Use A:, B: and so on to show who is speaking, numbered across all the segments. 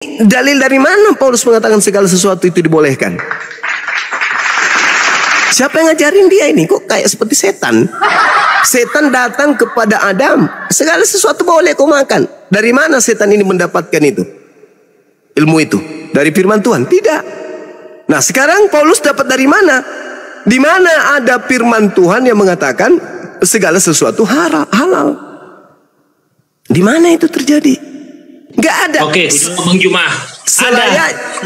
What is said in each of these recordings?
A: dalil dari mana Paulus mengatakan segala sesuatu itu dibolehkan? Siapa yang ngajarin dia ini? Kok kayak seperti setan? Setan datang kepada Adam, segala sesuatu boleh kau makan. Dari mana setan ini mendapatkan itu? Ilmu itu dari firman Tuhan? Tidak. Nah, sekarang Paulus dapat dari mana? Di mana ada firman Tuhan yang mengatakan segala sesuatu halal? Di mana itu terjadi? Nggak ada.
B: Oke, Bang Juma.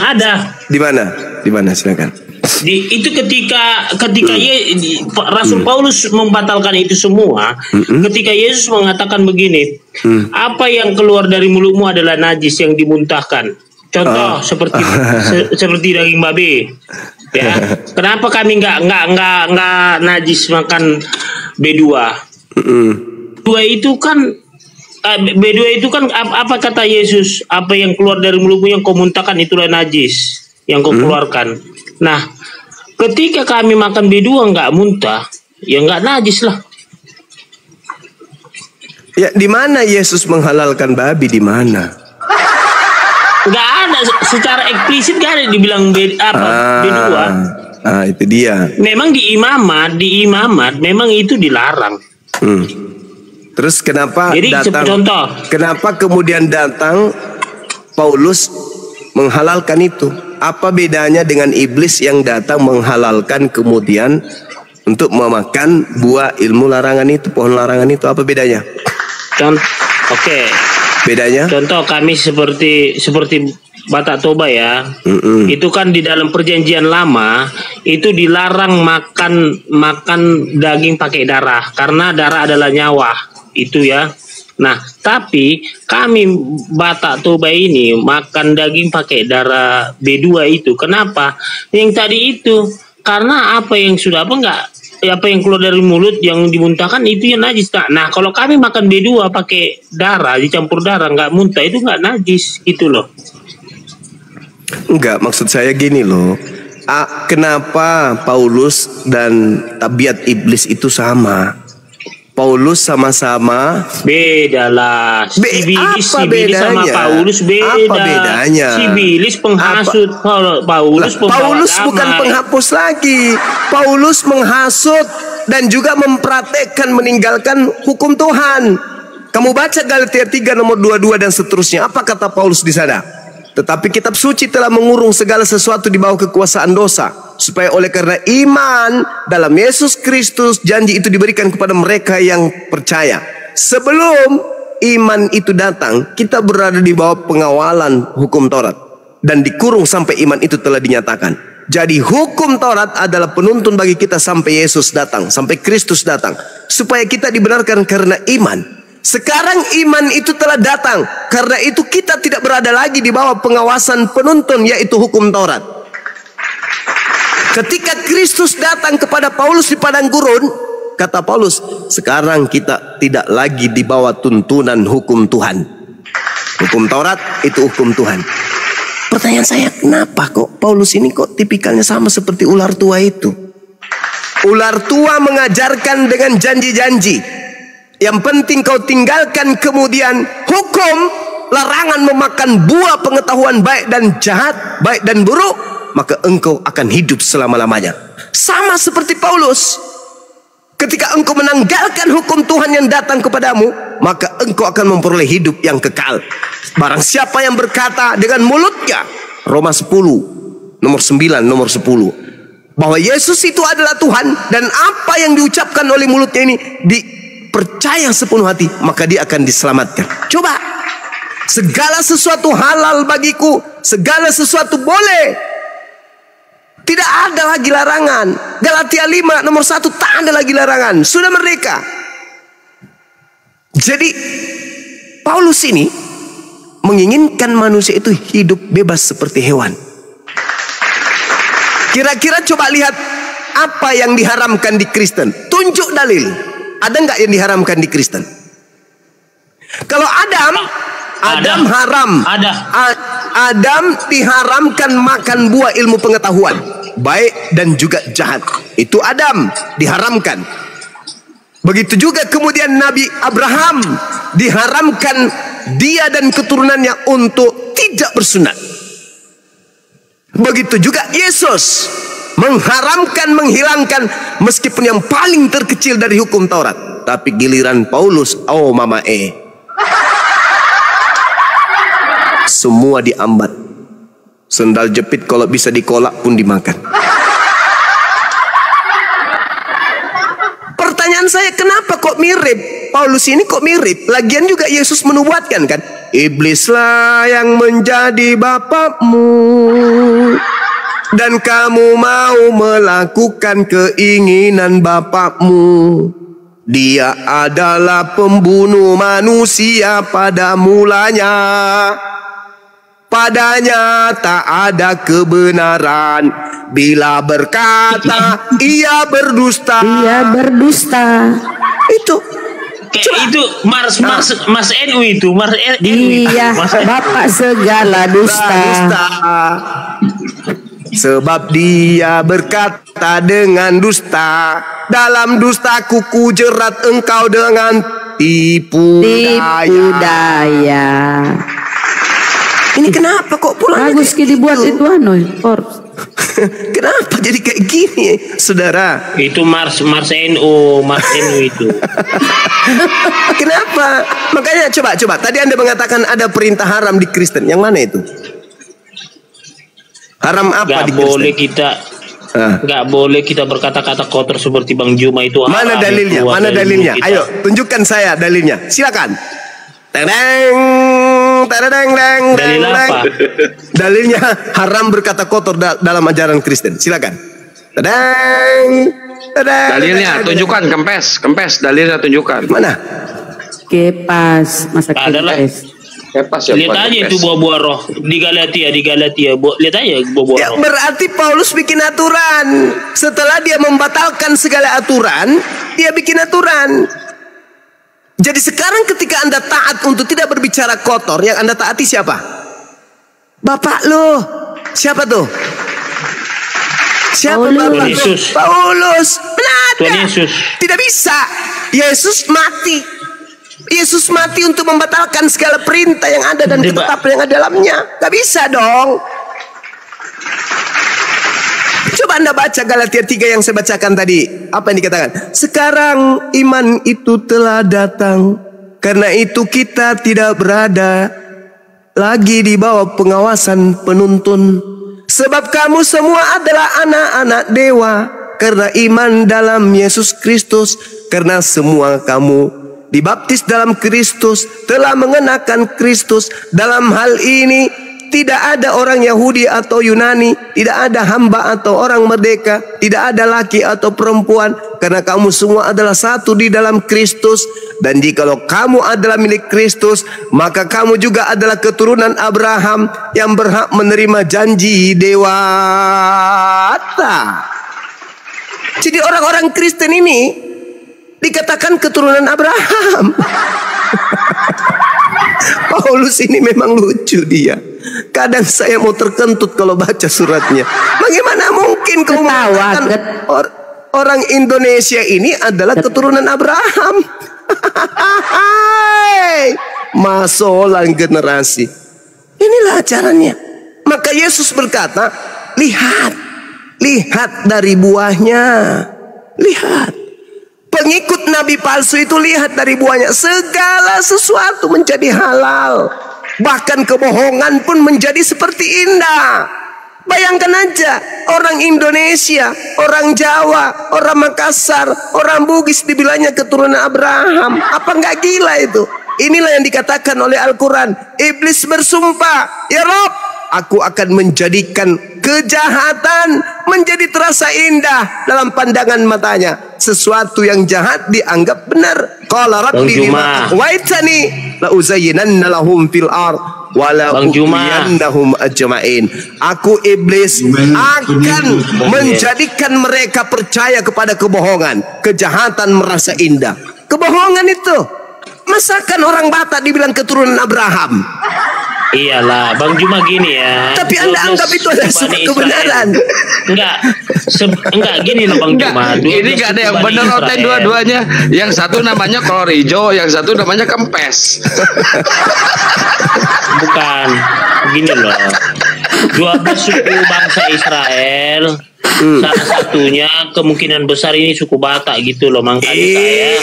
B: Ada. Di mana?
A: Di mana? Silakan.
B: Itu ketika Rasul Paulus membatalkan itu semua, ketika Yesus mengatakan begini, apa yang keluar dari mulutmu adalah najis yang dimuntahkan. Contoh seperti daging babi. Ya, kenapa kami nggak najis makan B2? B2 itu kan apa kata Yesus? Apa yang keluar dari mulutmu yang kau muntahkan itulah najis yang kau keluarkan. Nah, ketika kami makan B2 nggak muntah, ya nggak najis lah.
A: Ya, di mana Yesus menghalalkan babi? Di mana?
B: Nggak ada secara eksplisit, nggak ada dibilang B2.
A: Itu dia.
B: Memang di imamat memang itu dilarang.
A: Terus kenapa
B: contoh?
A: Kenapa kemudian datang Paulus menghalalkan itu? Apa bedanya dengan iblis yang datang menghalalkan kemudian untuk memakan buah ilmu larangan itu, pohon larangan itu? Apa bedanya?
B: Oke.
A: Bedanya?
B: Contoh kami seperti Batak Toba ya. Itu kan di dalam perjanjian lama itu dilarang makan daging pakai darah karena darah adalah nyawa. Itu ya. Nah, tapi kami Batak Toba ini makan daging pakai darah B2 itu. Kenapa? Yang tadi itu karena apa yang keluar dari mulut yang dimuntahkan itu yang najis. Nah, kalau kami makan B2 pakai darah, dicampur darah, nggak muntah, itu nggak najis, gitu loh.
A: Enggak, maksud saya gini loh. Kenapa Paulus dan tabiat iblis itu sama? Paulus sama-sama
B: beda lah. Sibilis sama Paulus beda.
A: Apa bedanya?
B: Sibilis penghasut, Paulus
A: bukan penghapus lagi. Paulus menghasut dan juga mempraktekkan meninggalkan hukum Tuhan. Kamu baca Galatia 3 nomor 22 dan seterusnya. Apa kata Paulus di sana? Tetapi kitab suci telah mengurung segala sesuatu di bawah kekuasaan dosa, supaya oleh karena iman dalam Yesus Kristus janji itu diberikan kepada mereka yang percaya. Sebelum iman itu datang, kita berada di bawah pengawalan hukum Taurat dan dikurung sampai iman itu telah dinyatakan. Jadi hukum Taurat adalah penuntun bagi kita sampai Yesus datang, sampai Kristus datang, supaya kita dibenarkan karena iman. Sekarang iman itu telah datang, karena itu kita tidak berada lagi di bawah pengawasan penuntun, yaitu hukum Taurat. Ketika Kristus datang kepada Paulus di padang gurun, kata Paulus, sekarang kita tidak lagi di bawah tuntunan hukum Tuhan. Hukum Taurat itu hukum Tuhan. Pertanyaan saya, kenapa kok Paulus ini kok tipikalnya sama seperti ular tua itu? Ular tua mengajarkan dengan janji-janji. Yang penting kau tinggalkan kemudian hukum larangan memakan buah pengetahuan baik dan jahat, baik dan buruk, maka engkau akan hidup selama-lamanya. Sama seperti Paulus. Ketika engkau menanggalkan hukum Tuhan yang datang kepadamu, maka engkau akan memperoleh hidup yang kekal. Barang siapa yang berkata dengan mulutnya, Roma 10 nomor 9 nomor 10, bahwa Yesus itu adalah Tuhan, dan apa yang diucapkan oleh mulutnya ini dipercaya sepenuh hati, maka dia akan diselamatkan. Coba, segala sesuatu halal bagiku, segala sesuatu boleh, tidak ada lagi larangan. Galatia 5 nomor 1, tak ada lagi larangan, sudah merdeka. Jadi Paulus ini menginginkan manusia itu hidup bebas seperti hewan. Kira-kira coba lihat apa yang diharamkan di Kristen. Tunjuk dalil. Ada nggak yang diharamkan di Kristen? Kalau Adam haram.
B: Ada.
A: Adam diharamkan makan buah ilmu pengetahuan, baik dan juga jahat. Itu Adam diharamkan. Begitu juga kemudian Nabi Abraham diharamkan dia dan keturunannya untuk tidak bersunat. Begitu juga Yesus mengharamkan, menghilangkan meskipun yang paling terkecil dari hukum Taurat. Tapi giliran Paulus, oh mama semua diambat. Sendal jepit kalau bisa dikolak pun dimakan. Pertanyaan saya, kenapa kok mirip? Paulus ini kok mirip? Lagian juga Yesus menubuatkan kan, iblislah yang menjadi bapakmu, dan kamu mau melakukan keinginan bapakmu. Dia adalah pembunuh manusia pada mulanya. Padanya tak ada kebenaran. Bila berkata ia berdusta.
C: Ia berdusta.
A: Itu
B: itu Mas NU itu, Mas NU.
C: Dia bapak segala dusta.
A: Sebab dia berkata dengan dusta. Dalam dusta kuku jerat engkau dengan tipu daya. Ini kenapa kok pulang?
C: Bagus dibuat itu
A: Kenapa jadi kayak gini, saudara?
B: Itu Mars NU itu.
A: Kenapa? Makanya coba. Tadi Anda mengatakan ada perintah haram di Kristen. Yang mana itu? Haram apa di Kristen?
B: Nggak boleh kita berkata-kata kotor seperti Bang Juma itu.
A: Mana dalilnya? Mana dalilnya? Ayo, tunjukkan saya dalilnya. Silakan.
B: Dalil apa?
A: Dalilnya haram berkata kotor dalam ajaran Kristen. Silakan.
D: Dalilnya tunjukkan, kempes dalilnya tunjukkan.
A: Mana?
C: Kepas, masa kempes.
D: Kepas ya.
B: Lihat aja itu buah-buah roh di Galatia. Lihat aja buah-buah roh.
A: Berarti Paulus bikin aturan. Setelah dia membatalkan segala aturan, dia bikin aturan. Jadi sekarang ketika Anda taat untuk tidak berbicara kotor, yang Anda taati siapa? Bapak lo. Siapa tuh? Siapa Bapak?
B: Yesus.
A: Paulus.
B: Tuhan Yesus.
A: Tidak bisa. Yesus mati. Yesus mati untuk membatalkan segala perintah yang ada dan ketetapan yang ada dalamnya. Gak bisa dong. Coba Anda baca Galatia 3 yang saya bacakan tadi. Apa yang dikatakan? Sekarang iman itu telah datang. Karena itu kita tidak berada lagi di bawah pengawasan penuntun. Sebab kamu semua adalah anak-anak dewa. Karena iman dalam Yesus Kristus. Karena semua kamu dibaptis dalam Kristus, telah mengenakan Kristus. Dalam hal ini tidak ada orang Yahudi atau Yunani, tidak ada hamba atau orang merdeka, tidak ada laki atau perempuan, karena kamu semua adalah satu di dalam Kristus. Dan jikalau kamu adalah milik Kristus, maka kamu juga adalah keturunan Abraham yang berhak menerima janji dewata. Jadi orang-orang Kristen ini dikatakan keturunan Abraham. Paulus ini memang lucu dia. Kadang saya mau terkentut kalau baca suratnya. Bagaimana mungkin kamu mengatakan orang Indonesia ini adalah keturunan Abraham? Masolan generasi. Inilah ajarannya. Maka Yesus berkata, lihat dari buahnya. Lihat. Pengikut nabi palsu itu lihat dari buahnya. Segala sesuatu menjadi halal. Bahkan kebohongan pun menjadi seperti indah. Bayangkan aja, orang Indonesia, orang Jawa, orang Makassar, orang Bugis dibilangnya keturunan Abraham. Apa nggak gila itu? Inilah yang dikatakan oleh Al-Quran. Iblis bersumpah, ya Rob, aku akan menjadikan kejahatan menjadi terasa indah dalam pandangan matanya. Sesuatu yang jahat dianggap benar. Qala rabbi lima aghwaytani la uzayyinanna lahum fil ard wa la ughwiyannahum ajma'in. Aku iblis akan menjadikan mereka percaya kepada kebohongan. Kejahatan merasa indah. Kebohongan itu. Masakan orang Batak dibilang keturunan Abraham?
B: Iyalah, Bang Juma gini ya.
A: Tapi Anda anggap itu adalah sebuah kebenaran.
B: Enggak gini loh Bang Juma.
D: Ini nggak ada yang benar Oten dua-duanya. Yang satu namanya kolor hijau, yang satu namanya kempes.
B: Bukan. Gini loh. 12 suku bangsa Israel. Salah satunya kemungkinan besar ini suku Batak gitu loh. Makanya saya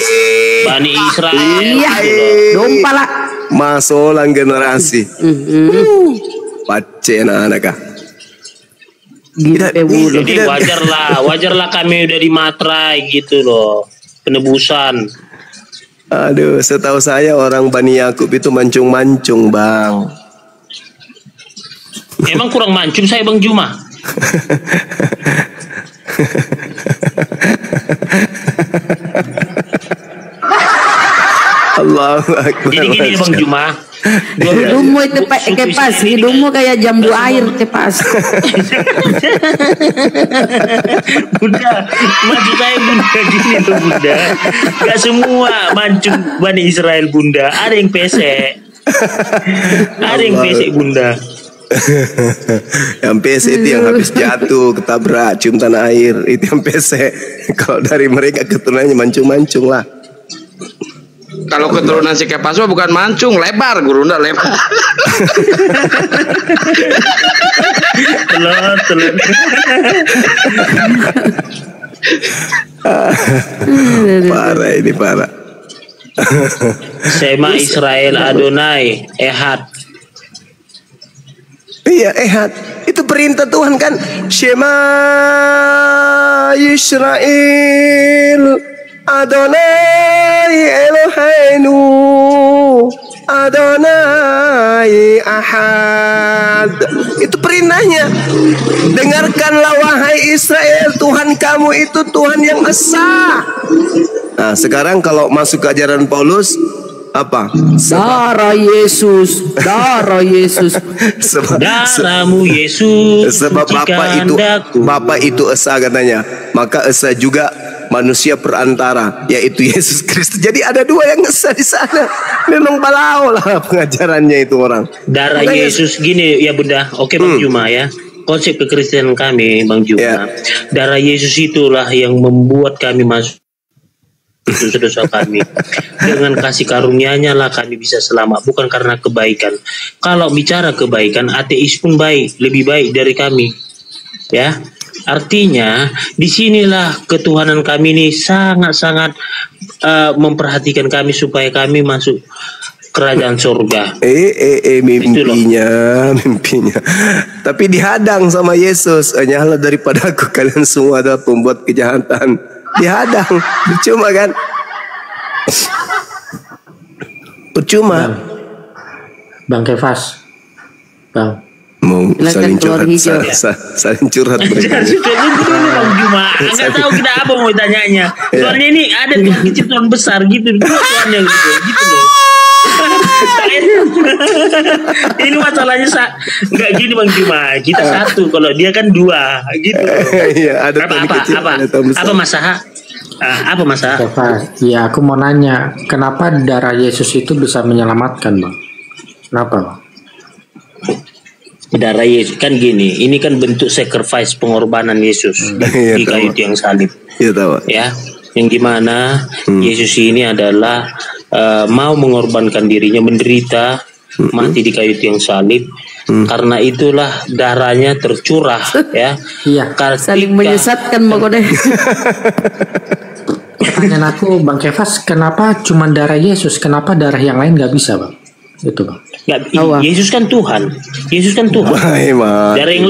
B: Bani Israel.
C: Iya,
B: gitu loh.
C: dompala.
A: Masolang generasi. Pace anak-anak.
B: Jadi wajarlah kami udah dimatrai gitu loh. Penebusan.
A: Aduh, setahu saya orang Bani Yakub itu mancung-mancung, Bang.
B: Emang kurang mancung saya Bang Juma.
A: Allahu Akbar.
B: Jadi gini Bang Juma.
C: Hidungmu itu kepas, hidungmu kayak jambu air kepas.
B: Bunda, maksud saya Bunda gini loh Bunda. Gak semua mancung Bani Israel Bunda. Ada yang pesek. Ada yang pesek Bunda.
A: Yang pesek itu yang habis jatuh, ketabrak, cium tanah air. Itu yang pesek. Kalau dari mereka keturunannya mancung-mancung lah.
D: Kalau keturunan si Kepas mah bukan mancung, lebar, gurunda lebar.
B: Telur.
A: Parah ini, parah.
B: Sema Israel Adonai Ehad.
A: Iya, Ehad. Itu perintah Tuhan kan. Shema Yisrael Adonai Eloheinu Adonai Ahad. Itu perintahnya. Dengarkanlah wahai Israel, Tuhan kamu itu Tuhan yang esa. Nah, sekarang kalau masuk ke ajaran Paulus, apa?
C: Darah Yesus, darah Yesus.
B: Darahmu Yesus.
A: Sebab Bapa itu esa katanya. Maka esa juga manusia perantara, yaitu Yesus Kristus. Jadi ada dua yang esa di sana. Memang balau lah pengajarannya itu orang.
B: Darah
A: Makanya,
B: Yesus gini ya Bunda. Oke Bang Juma ya. Konsep kekristenan kami Bang Juma.
A: Ya.
B: Darah Yesus itulah yang membuat kami masuk dosa-dosa kami. Dengan kasih karunia-Nya lah kami bisa selamat, bukan karena kebaikan. Kalau bicara kebaikan, ateis pun baik, lebih baik dari kami. Ya. Artinya disinilah ketuhanan kami ini sangat-sangat memperhatikan kami supaya kami masuk kerajaan surga.
A: mimpinya. Tapi dihadang sama Yesus. Hanyalah daripada aku kalian semua adalah pembuat kejahatan. Dihadang. Percuma kan? Percuma.
E: Bang Kefas. Bang.
A: Mau saling
C: Silakan keluar
A: curhat,
C: hijau.
A: saling curhat mereka.
B: Bang Juma, nggak tahu kita apa mau tanyanya. Soalnya ini ada Tuhan kecil Tuhan besar gitu, Tuhannya gitu loh. Ini masalahnya nggak gini Bang Juma. Kita satu, kalau dia kan dua gitu.
A: Iya, ada Tuhan kecil, ada Tuhan besar.
B: Apa masalah?
E: Kefas, ya aku mau nanya, kenapa darah Yesus itu bisa menyelamatkan, Bang? Kenapa, Bang?
B: Darah Yesus kan gini, ini kan bentuk sacrifice pengorbanan Yesus di kayu tiang salib.
A: Iya tahu.
B: Ya, yang gimana Yesus ini adalah mau mengorbankan dirinya, menderita, mati di kayu tiang salib. Karena itulah darahnya tercurah, ya.
E: Iya.
C: Saling menyesatkan pokoknya.
E: Pertanyaan aku, Bang Kefas, kenapa cuma darah Yesus? Kenapa darah yang lain nggak bisa, Bang? Itu, Bang.
B: Yesus kan Tuhan. Yesus kan Tuhan. Dari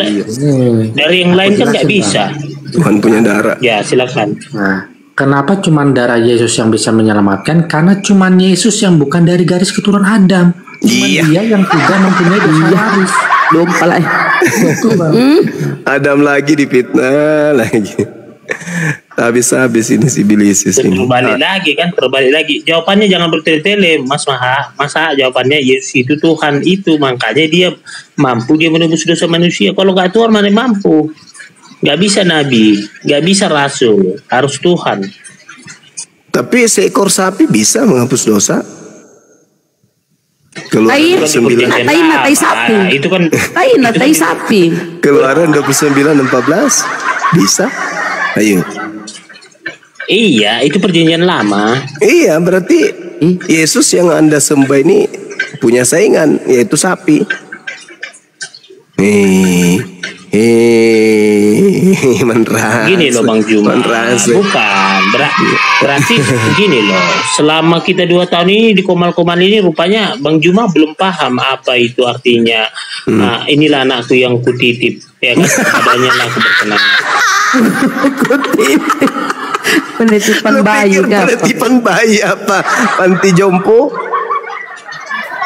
B: yang lain kan nggak bisa.
A: Tuhan punya darah.
B: Ya silakan.
E: Nah, kenapa cuma darah Yesus yang bisa menyelamatkan? Karena cuma Yesus yang bukan dari garis keturunan Adam. Cuma dia yang tidak mempunyai dosa waris.
C: Dompala.
A: Adam lagi difitnah lagi. Habis-habis ini si Bilisis ini.
B: Terbalik lagi. Jawabannya jangan bertele-tele, Mas Maha. Masa jawabannya Yesus itu Tuhan itu, makanya dia mampu dia menebus dosa manusia. Kalau nggak Tuhan mana mampu? Nggak bisa nabi, nggak bisa rasul, harus Tuhan.
A: Tapi seekor sapi bisa menghapus dosa? Keluaran
C: Tai
A: 29.
C: tai sapi.
B: Itu kan
C: Tai sapi.
A: Keluaran 29:14 bisa. Ayo.
B: iya, itu perjanjian lama.
A: Iya, berarti Yesus yang Anda sembah ini punya saingan, yaitu sapi. Menrasa.
B: Gini loh Bang Juma.
A: Menrasa.
B: Bukan. Berarti gini loh. Selama kita 2 tahun ini di Komal-Komal ini rupanya Bang Juma belum paham apa itu artinya. Nah, inilah anakku yang kutitip. Ya kan? Adanya aku berkenan.
C: Penitipan
A: Lu
C: bayi
A: pikir
C: apa?
A: penitipan bayi apa? Panti jompo?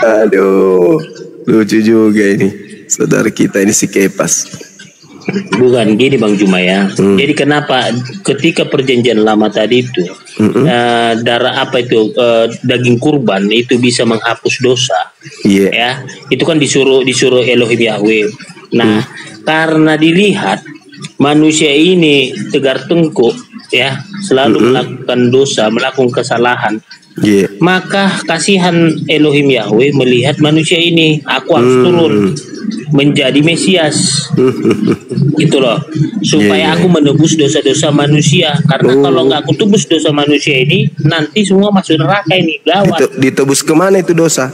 A: Aduh, lucu juga ini. Saudara kita ini si Kepas.
B: Bukan gini Bang Juma ya. Jadi kenapa ketika perjanjian lama tadi itu darah apa itu daging kurban itu bisa menghapus dosa.
A: Iya.
B: Ya, itu kan disuruh Elohim Yahweh. Nah, karena dilihat manusia ini tegar tengkuk ya, selalu melakukan dosa, melakukan kesalahan.
A: Iya.
B: Maka kasihan Elohim Yahweh melihat manusia ini, aku harus turun menjadi Mesias. Gitu loh. Supaya aku menebus dosa-dosa manusia. Karena kalau nggak aku tebus dosa manusia ini, nanti semua masuk neraka ini, gawat.
A: Ditebus kemana itu dosa?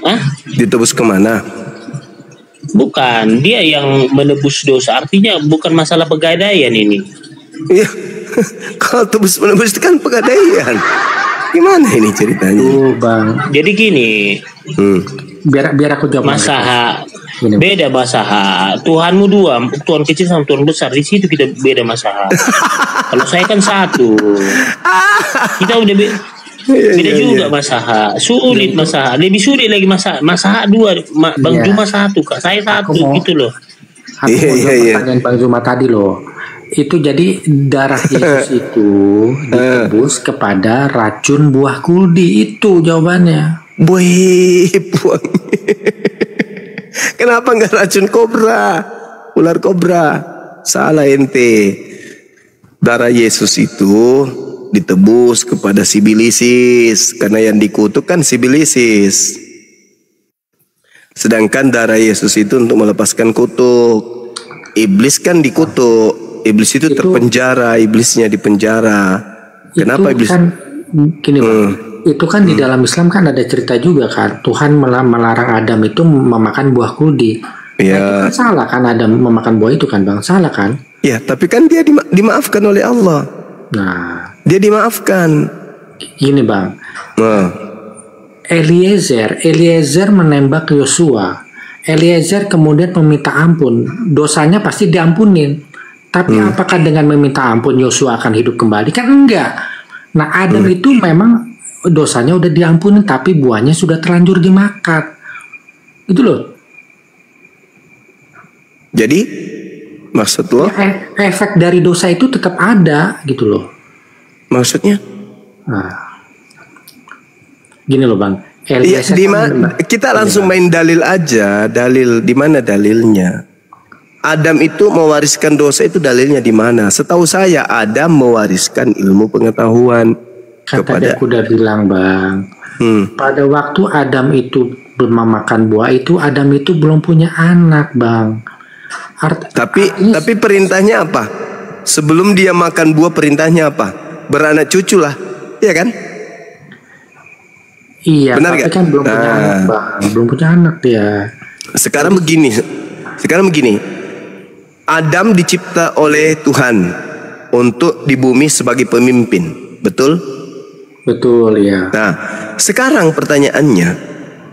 B: Hah?
A: Ditebus kemana?
B: Bukan, dia yang menebus dosa. Artinya bukan masalah pegadaian ini.
A: Iya. Kalau tebus menebus itu kan pegadaian. Gimana ini ceritanya?
E: Bang.
B: Jadi gini,
E: Biar aku jawab.
B: masaha
E: Gini, Bang.
B: beda masaha. Tuhanmu 2, Tuhan kecil sama Tuhan besar. Di situ kita beda masaha. Kalau saya kan 1. Kita udah beda juga masaha. Sulit masaha. Lebih sulit lagi masaha. Masaha 2, Bang Juma 1, Kak. Saya 1 gitu loh.
E: Aku mau jawab pertanyaan Bang Juma tadi loh. Itu jadi darah Yesus itu ditebus kepada racun buah kuldi, itu jawabannya.
A: Buang. Kenapa nggak racun kobra? Ular kobra. Salah ente. Darah Yesus itu ditebus kepada si bilisis, karena yang dikutuk kan si bilisis. Sedangkan darah Yesus itu untuk melepaskan kutuk. Iblis kan dikutuk. Iblis itu terpenjara, iblisnya dipenjara. Kenapa
E: itu
A: iblis?
E: Kan, gini Bang, itu kan di dalam Islam kan ada cerita juga kan, Tuhan melarang Adam itu memakan buah kuldi.
A: Ya.
E: Nah, itu kan salah kan Adam memakan buah itu kan Bang, salah kan?
A: Ya, tapi kan dia dimaafkan oleh Allah.
E: Nah,
A: Dia dimaafkan.
E: gini Bang,
A: Nah,
E: Eliezer menembak Yosua. Eliezer kemudian meminta ampun, dosanya pasti diampunin. Tapi apakah dengan meminta ampun Yosua akan hidup kembali? Kan enggak. Nah, Adam itu memang dosanya udah diampuni, tapi buahnya sudah terlanjur dimakan. Itu loh.
A: jadi maksud lo?
E: Efek dari dosa itu tetap ada gitu loh.
A: Maksudnya?
E: Nah, gini loh Bang.
A: Iya, kita langsung main dalil aja. Dalil di mana dalilnya? Adam itu mewariskan dosa, itu dalilnya di mana? Setahu saya Adam mewariskan ilmu pengetahuan
E: Kan
A: kepada.
E: tadi aku udah bilang Bang. Pada waktu Adam itu memakan buah itu, Adam itu belum punya anak Bang.
A: Tapi perintahnya apa? Sebelum dia makan buah perintahnya apa? Beranak cucu lah, ya kan?
E: Iya,
A: Benar
E: tapi
A: gak?
E: kan belum punya anak Bang. Belum punya anak dia.
A: Sekarang begini. Adam dicipta oleh Tuhan untuk di bumi sebagai pemimpin, betul?
E: Betul ya.
A: Nah, sekarang pertanyaannya,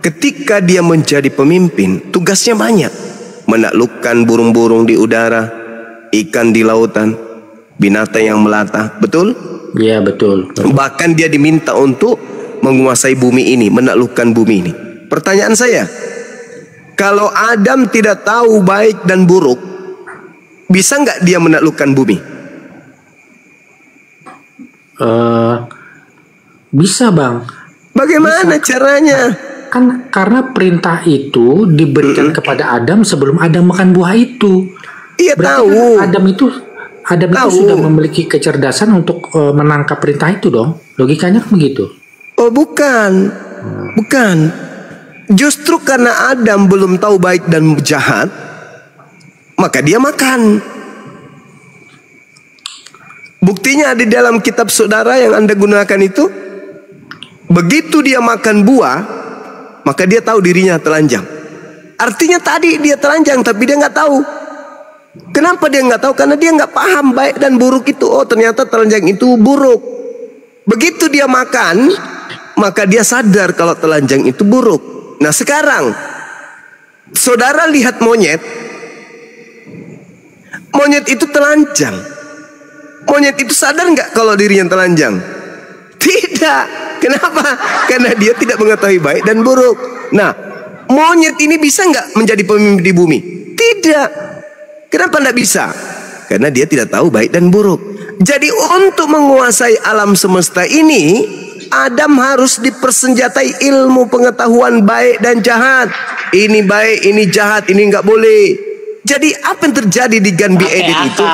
A: ketika dia menjadi pemimpin, tugasnya banyak. Menaklukkan burung-burung di udara, ikan di lautan, binatang yang melata, betul?
E: Iya betul.
A: Bahkan dia diminta untuk menguasai bumi ini, menaklukkan bumi ini. Pertanyaan saya, kalau Adam tidak tahu baik dan buruk, bisa nggak dia menaklukkan bumi?
E: Bisa Bang.
A: Bagaimana caranya?
E: Kan karena perintah itu diberikan kepada Adam sebelum Adam makan buah itu.
A: Iya
E: Berarti
A: tahu.
E: kan Adam itu
A: Tahu.
E: sudah memiliki kecerdasan untuk menangkap perintah itu dong. Logikanya kan begitu.
A: Oh bukan. Bukan. Justru karena Adam belum tahu baik dan jahat, maka dia makan. Buktinya di dalam kitab saudara yang Anda gunakan itu, begitu dia makan buah, maka dia tahu dirinya telanjang. Artinya tadi dia telanjang tapi dia nggak tahu. Kenapa dia nggak tahu? Karena dia nggak paham baik dan buruk itu. Oh, ternyata telanjang itu buruk. Begitu dia makan, maka dia sadar kalau telanjang itu buruk. Nah sekarang, saudara lihat monyet. Monyet itu telanjang. Monyet itu sadar nggak kalau dirinya telanjang? Tidak. Kenapa? Karena dia tidak mengetahui baik dan buruk. Nah, monyet ini bisa nggak menjadi pemimpin di bumi? Tidak. Kenapa tidak bisa? Karena dia tidak tahu baik dan buruk. Jadi untuk menguasai alam semesta ini, Adam harus dipersenjatai ilmu pengetahuan baik dan jahat. Ini baik, ini jahat, ini nggak boleh. Jadi apa yang terjadi di Gan Eden itu?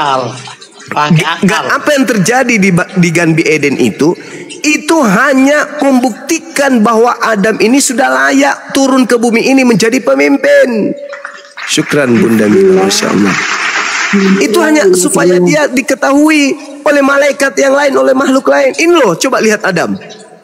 A: Apa yang terjadi di Gan Eden itu hanya membuktikan bahwa Adam ini sudah layak turun ke bumi ini menjadi pemimpin. Syukran Bunda Mila, Masya Allah. Itu hanya supaya dia diketahui oleh malaikat yang lain, oleh makhluk lain. Ini loh, coba lihat Adam.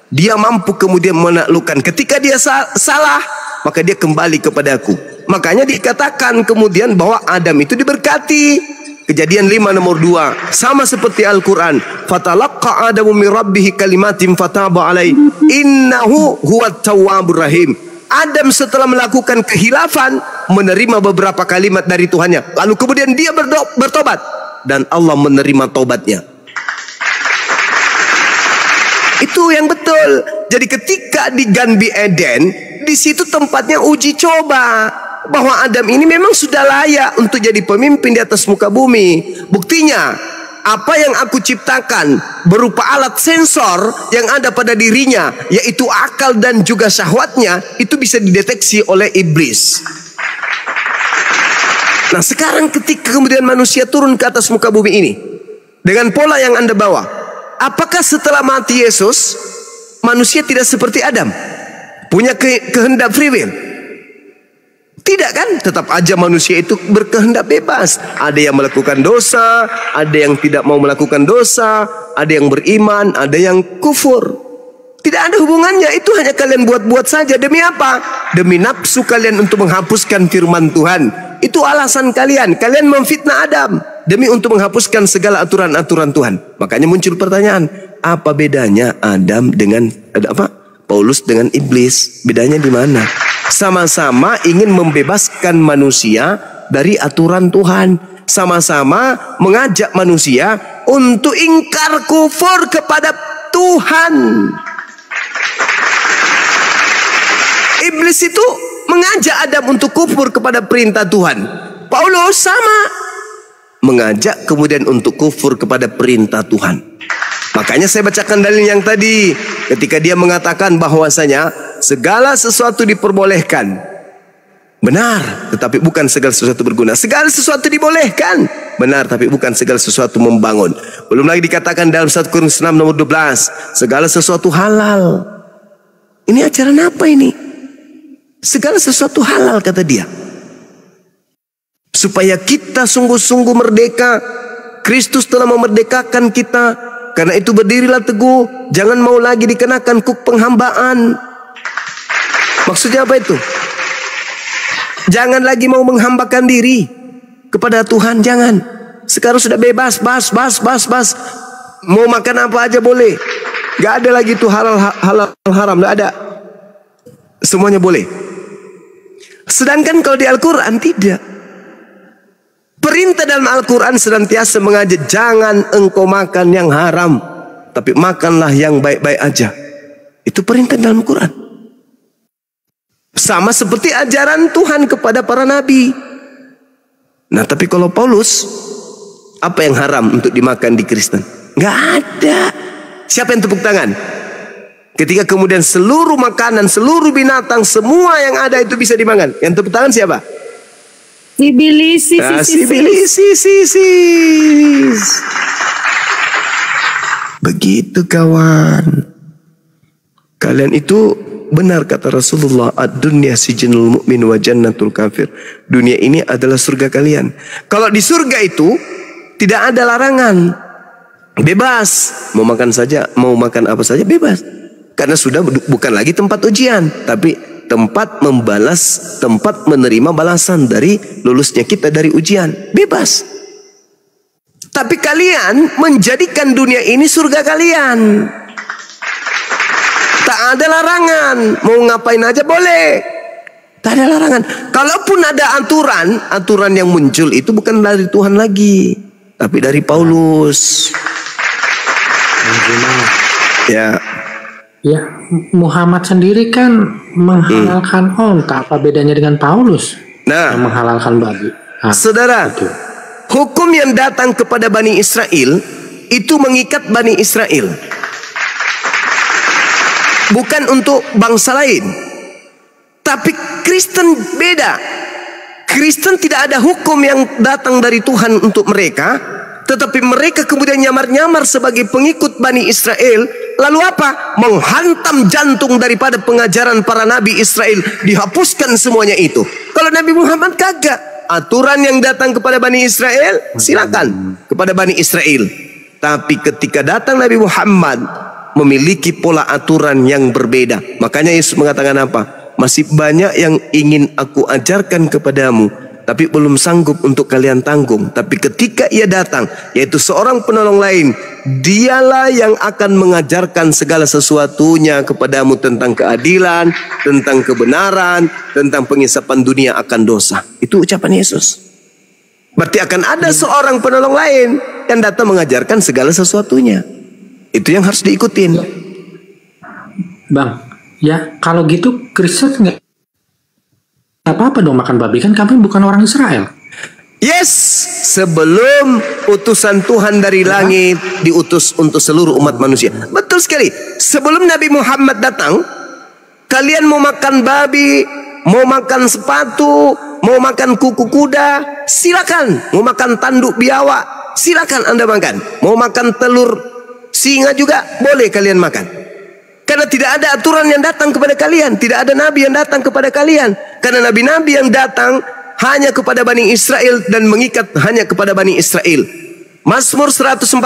A: Dia mampu kemudian menaklukkan. Ketika dia salah, maka dia kembali kepada aku. Makanya dikatakan kemudian bahwa Adam itu diberkati. Kejadian 5 nomor 2 sama seperti Al-Quran. Fatalaqqa Adamu min rabbih kalimatin fataba alaihi innahu huwat tawwabur rahim. Adam setelah melakukan kehilafan menerima beberapa kalimat dari Tuhannya, lalu kemudian dia bertobat dan Allah menerima tobatnya. Itu yang betul. Jadi ketika di Gan Eden, di situ tempatnya uji coba bahwa Adam ini memang sudah layak untuk jadi pemimpin di atas muka bumi. Buktinya, apa yang aku ciptakan berupa alat sensor yang ada pada dirinya, yaitu akal dan juga syahwatnya, itu bisa dideteksi oleh iblis. Nah sekarang ketika kemudian manusia turun ke atas muka bumi ini dengan pola yang Anda bawa, apakah setelah mati Yesus manusia tidak seperti Adam, punya kehendak free will? Tidak kan? Tetap aja manusia itu berkehendak bebas. Ada yang melakukan dosa, ada yang tidak mau melakukan dosa, ada yang beriman, ada yang kufur. Tidak ada hubungannya. Itu hanya kalian buat-buat saja. Demi apa? Demi nafsu kalian untuk menghapuskan firman Tuhan. Itu alasan kalian. Kalian memfitnah Adam demi untuk menghapuskan segala aturan-aturan Tuhan. Makanya muncul pertanyaan, apa bedanya Adam dengan Paulus dengan iblis? Bedanya di mana? Sama-sama ingin membebaskan manusia dari aturan Tuhan. Sama-sama mengajak manusia untuk ingkar kufur kepada Tuhan. Iblis itu mengajak Adam untuk kufur kepada perintah Tuhan. Paulus sama, mengajak kemudian untuk kufur kepada perintah Tuhan. Makanya saya bacakan dalil yang tadi, ketika dia mengatakan bahwasanya segala sesuatu diperbolehkan, benar, tetapi bukan segala sesuatu berguna. Segala sesuatu dibolehkan, benar, tapi bukan segala sesuatu membangun. Belum lagi dikatakan dalam 1 Korintus 6 nomor 12, segala sesuatu halal. Ini ajaran apa ini? Segala sesuatu halal kata dia. Supaya kita sungguh-sungguh merdeka. Kristus telah memerdekakan kita. Karena itu berdirilah teguh, jangan mau lagi dikenakan kuk penghambaan. Maksudnya apa itu? Jangan lagi mau menghambakan diri kepada Tuhan, jangan. Sekarang sudah bebas, bas. Mau makan apa aja boleh. Gak ada lagi itu halal haram, gak ada. Semuanya boleh. Sedangkan kalau di Al-Quran tidak. Perintah dalam Al-Quran senantiasa mengajak jangan engkau makan yang haram, tapi makanlah yang baik-baik aja. Itu perintah dalam Al-Quran. Sama seperti ajaran Tuhan kepada para nabi. Nah tapi kalau Paulus, apa yang haram untuk dimakan di Kristen? Nggak ada. Siapa yang tepuk tangan? Ketika kemudian seluruh makanan, seluruh binatang, semua yang ada itu bisa dimakan. Yang tepuk tangan siapa?
C: Sibilis.
A: Begitu kawan. Kalian itu benar kata Rasulullah, ad-dunya sijnul mu'min wa jannatul kafir. Dunia ini adalah surga kalian. Kalau di surga itu tidak ada larangan, bebas, mau makan saja, mau makan apa saja bebas. Karena sudah bukan lagi tempat ujian, tapi tempat membalas, tempat menerima balasan dari lulusnya kita dari ujian, bebas. Tapi kalian menjadikan dunia ini surga kalian. Tak ada larangan, mau ngapain aja boleh. Tak ada larangan. Kalaupun ada aturan yang muncul itu bukan dari Tuhan lagi, tapi dari Paulus. Ya.
E: Ya, Muhammad sendiri kan menghalalkan onta. Apa bedanya dengan Paulus?
A: Nah,
E: yang menghalalkan babi.
A: Saudara, betul. Hukum yang datang kepada Bani Israel itu mengikat Bani Israel, bukan untuk bangsa lain. Tapi Kristen beda. Kristen tidak ada hukum yang datang dari Tuhan untuk mereka, tetapi mereka kemudian nyamar-nyamar sebagai pengikut Bani Israel. Lalu apa? Menghantam jantung daripada pengajaran para nabi Israel, dihapuskan semuanya itu. Kalau Nabi Muhammad kagak. Aturan yang datang kepada Bani Israel, silakan kepada Bani Israel. Tapi ketika datang Nabi Muhammad, memiliki pola aturan yang berbeda. Makanya Yesus mengatakan apa? Masih banyak yang ingin aku ajarkan kepadamu, tapi belum sanggup untuk kalian tanggung. Tapi ketika ia datang, yaitu seorang penolong lain, dialah yang akan mengajarkan segala sesuatunya kepadamu tentang keadilan, tentang kebenaran, tentang pengisapan dunia akan dosa. Itu ucapan Yesus. Berarti akan ada seorang penolong lain yang datang mengajarkan segala sesuatunya. Itu yang harus diikutin.
E: Bang, ya kalau gitu Kristen nggak apa-apa dong makan babi, kan kami bukan orang Israel.
A: Yes, sebelum utusan Tuhan dari langit diutus untuk seluruh umat manusia. Betul sekali. Sebelum Nabi Muhammad datang, kalian mau makan babi, mau makan sepatu, mau makan kuku kuda, silakan. Mau makan tanduk biawak, silakan Anda makan. Mau makan telur singa juga boleh kalian makan. Karena tidak ada aturan yang datang kepada kalian, tidak ada nabi yang datang kepada kalian. Karena nabi-nabi yang datang hanya kepada Bani Israel dan mengikat hanya kepada Bani Israel. Mazmur 147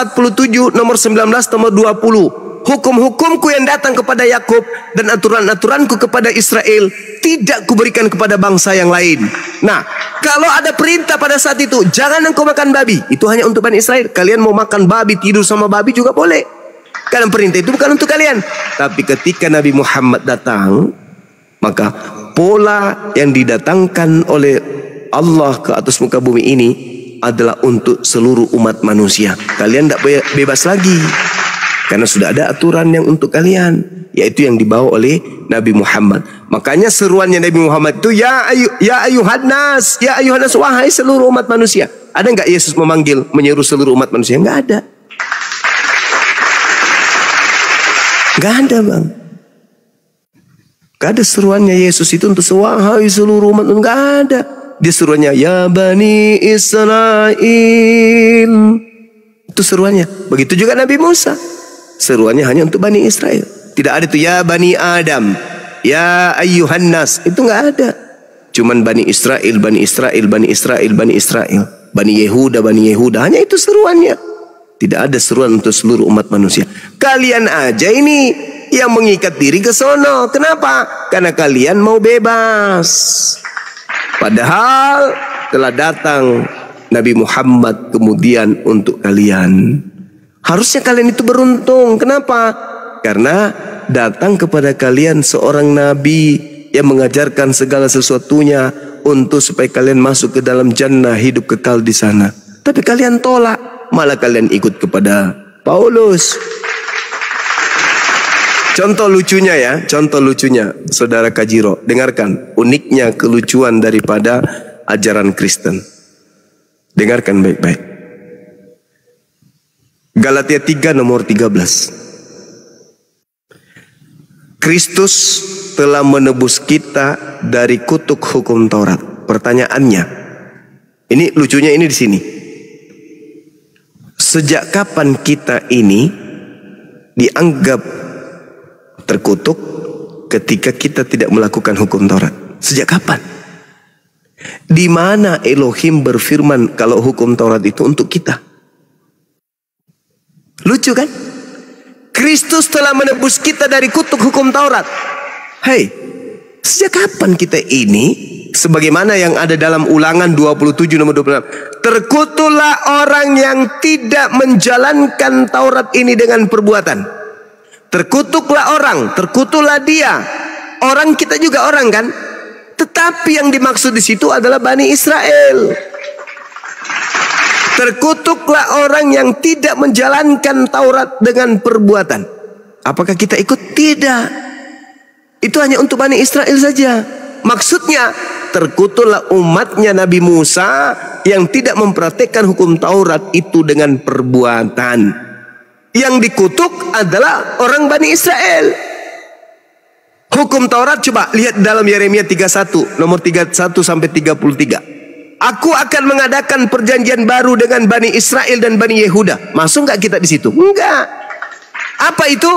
A: nomor 19 nomor 20. Hukum-hukumku yang datang kepada Yakub dan aturan-aturanku kepada Israel tidak kuberikan kepada bangsa yang lain. Nah, kalau ada perintah pada saat itu, jangan engkau makan babi, itu hanya untuk Bani Israel. Kalian mau makan babi, tidur sama babi juga boleh. Karena perintah itu bukan untuk kalian. Tapi ketika Nabi Muhammad datang, maka pola yang didatangkan oleh Allah ke atas muka bumi ini adalah untuk seluruh umat manusia. Kalian tidak bebas lagi, karena sudah ada aturan yang untuk kalian, yaitu yang dibawa oleh Nabi Muhammad. Makanya seruannya Nabi Muhammad itu ya ayuhan nas, wahai seluruh umat manusia. Ada nggak Yesus menyeru seluruh umat manusia? Nggak ada. Nggak ada, bang. Nggak ada seruannya Yesus itu untuk wahai seluruh umat. Nggak ada. Dia seruannya ya Bani Israel. Itu seruannya. Begitu juga Nabi Musa. Seruannya hanya untuk Bani Israel. Tidak ada itu ya Bani Adam, ya ayyuhan nas. Itu nggak ada. Cuman Bani Israel, Bani Israel, Bani Israel, Bani Israel, Bani Yehuda, Bani Yehuda. Hanya itu seruannya. Tidak ada seruan untuk seluruh umat manusia. Kalian aja ini yang mengikat diri ke sono. Kenapa? Karena kalian mau bebas. Padahal telah datang Nabi Muhammad kemudian untuk kalian. Harusnya kalian itu beruntung. Kenapa? Karena datang kepada kalian seorang nabi yang mengajarkan segala sesuatunya untuk supaya kalian masuk ke dalam jannah, hidup kekal di sana. Tapi kalian tolak. Malah kalian ikut kepada Paulus. Contoh lucunya ya, Saudara Kajiro, dengarkan uniknya kelucuan daripada ajaran Kristen. Dengarkan baik-baik. Galatia 3 nomor 13. Kristus telah menebus kita dari kutuk hukum Taurat. Pertanyaannya, ini lucunya ini di sini. Sejak kapan kita ini dianggap terkutuk ketika kita tidak melakukan hukum Taurat? Sejak kapan? Di mana Elohim berfirman kalau hukum Taurat itu untuk kita? Lucu kan? Kristus telah menebus kita dari kutuk hukum Taurat. Hei, sejak kapan kita ini? Sebagaimana yang ada dalam Ulangan 27 nomor 26. Terkutuklah orang yang tidak menjalankan Taurat ini dengan perbuatan. Terkutuklah orang, terkutuklah dia. Orang, kita juga orang kan? Tetapi yang dimaksud di situ adalah Bani Israel. Terkutuklah orang yang tidak menjalankan Taurat dengan perbuatan. Apakah kita ikut? Tidak. Itu hanya untuk Bani Israel saja. Maksudnya, terkutuklah umatnya Nabi Musa yang tidak mempraktekkan hukum Taurat itu dengan perbuatan. Yang dikutuk adalah orang Bani Israel. Hukum Taurat, coba lihat dalam Yeremia 31 nomor 31 sampai 33. Aku akan mengadakan perjanjian baru dengan Bani Israel dan Bani Yehuda. Masuk nggak kita di situ? Enggak. Apa itu?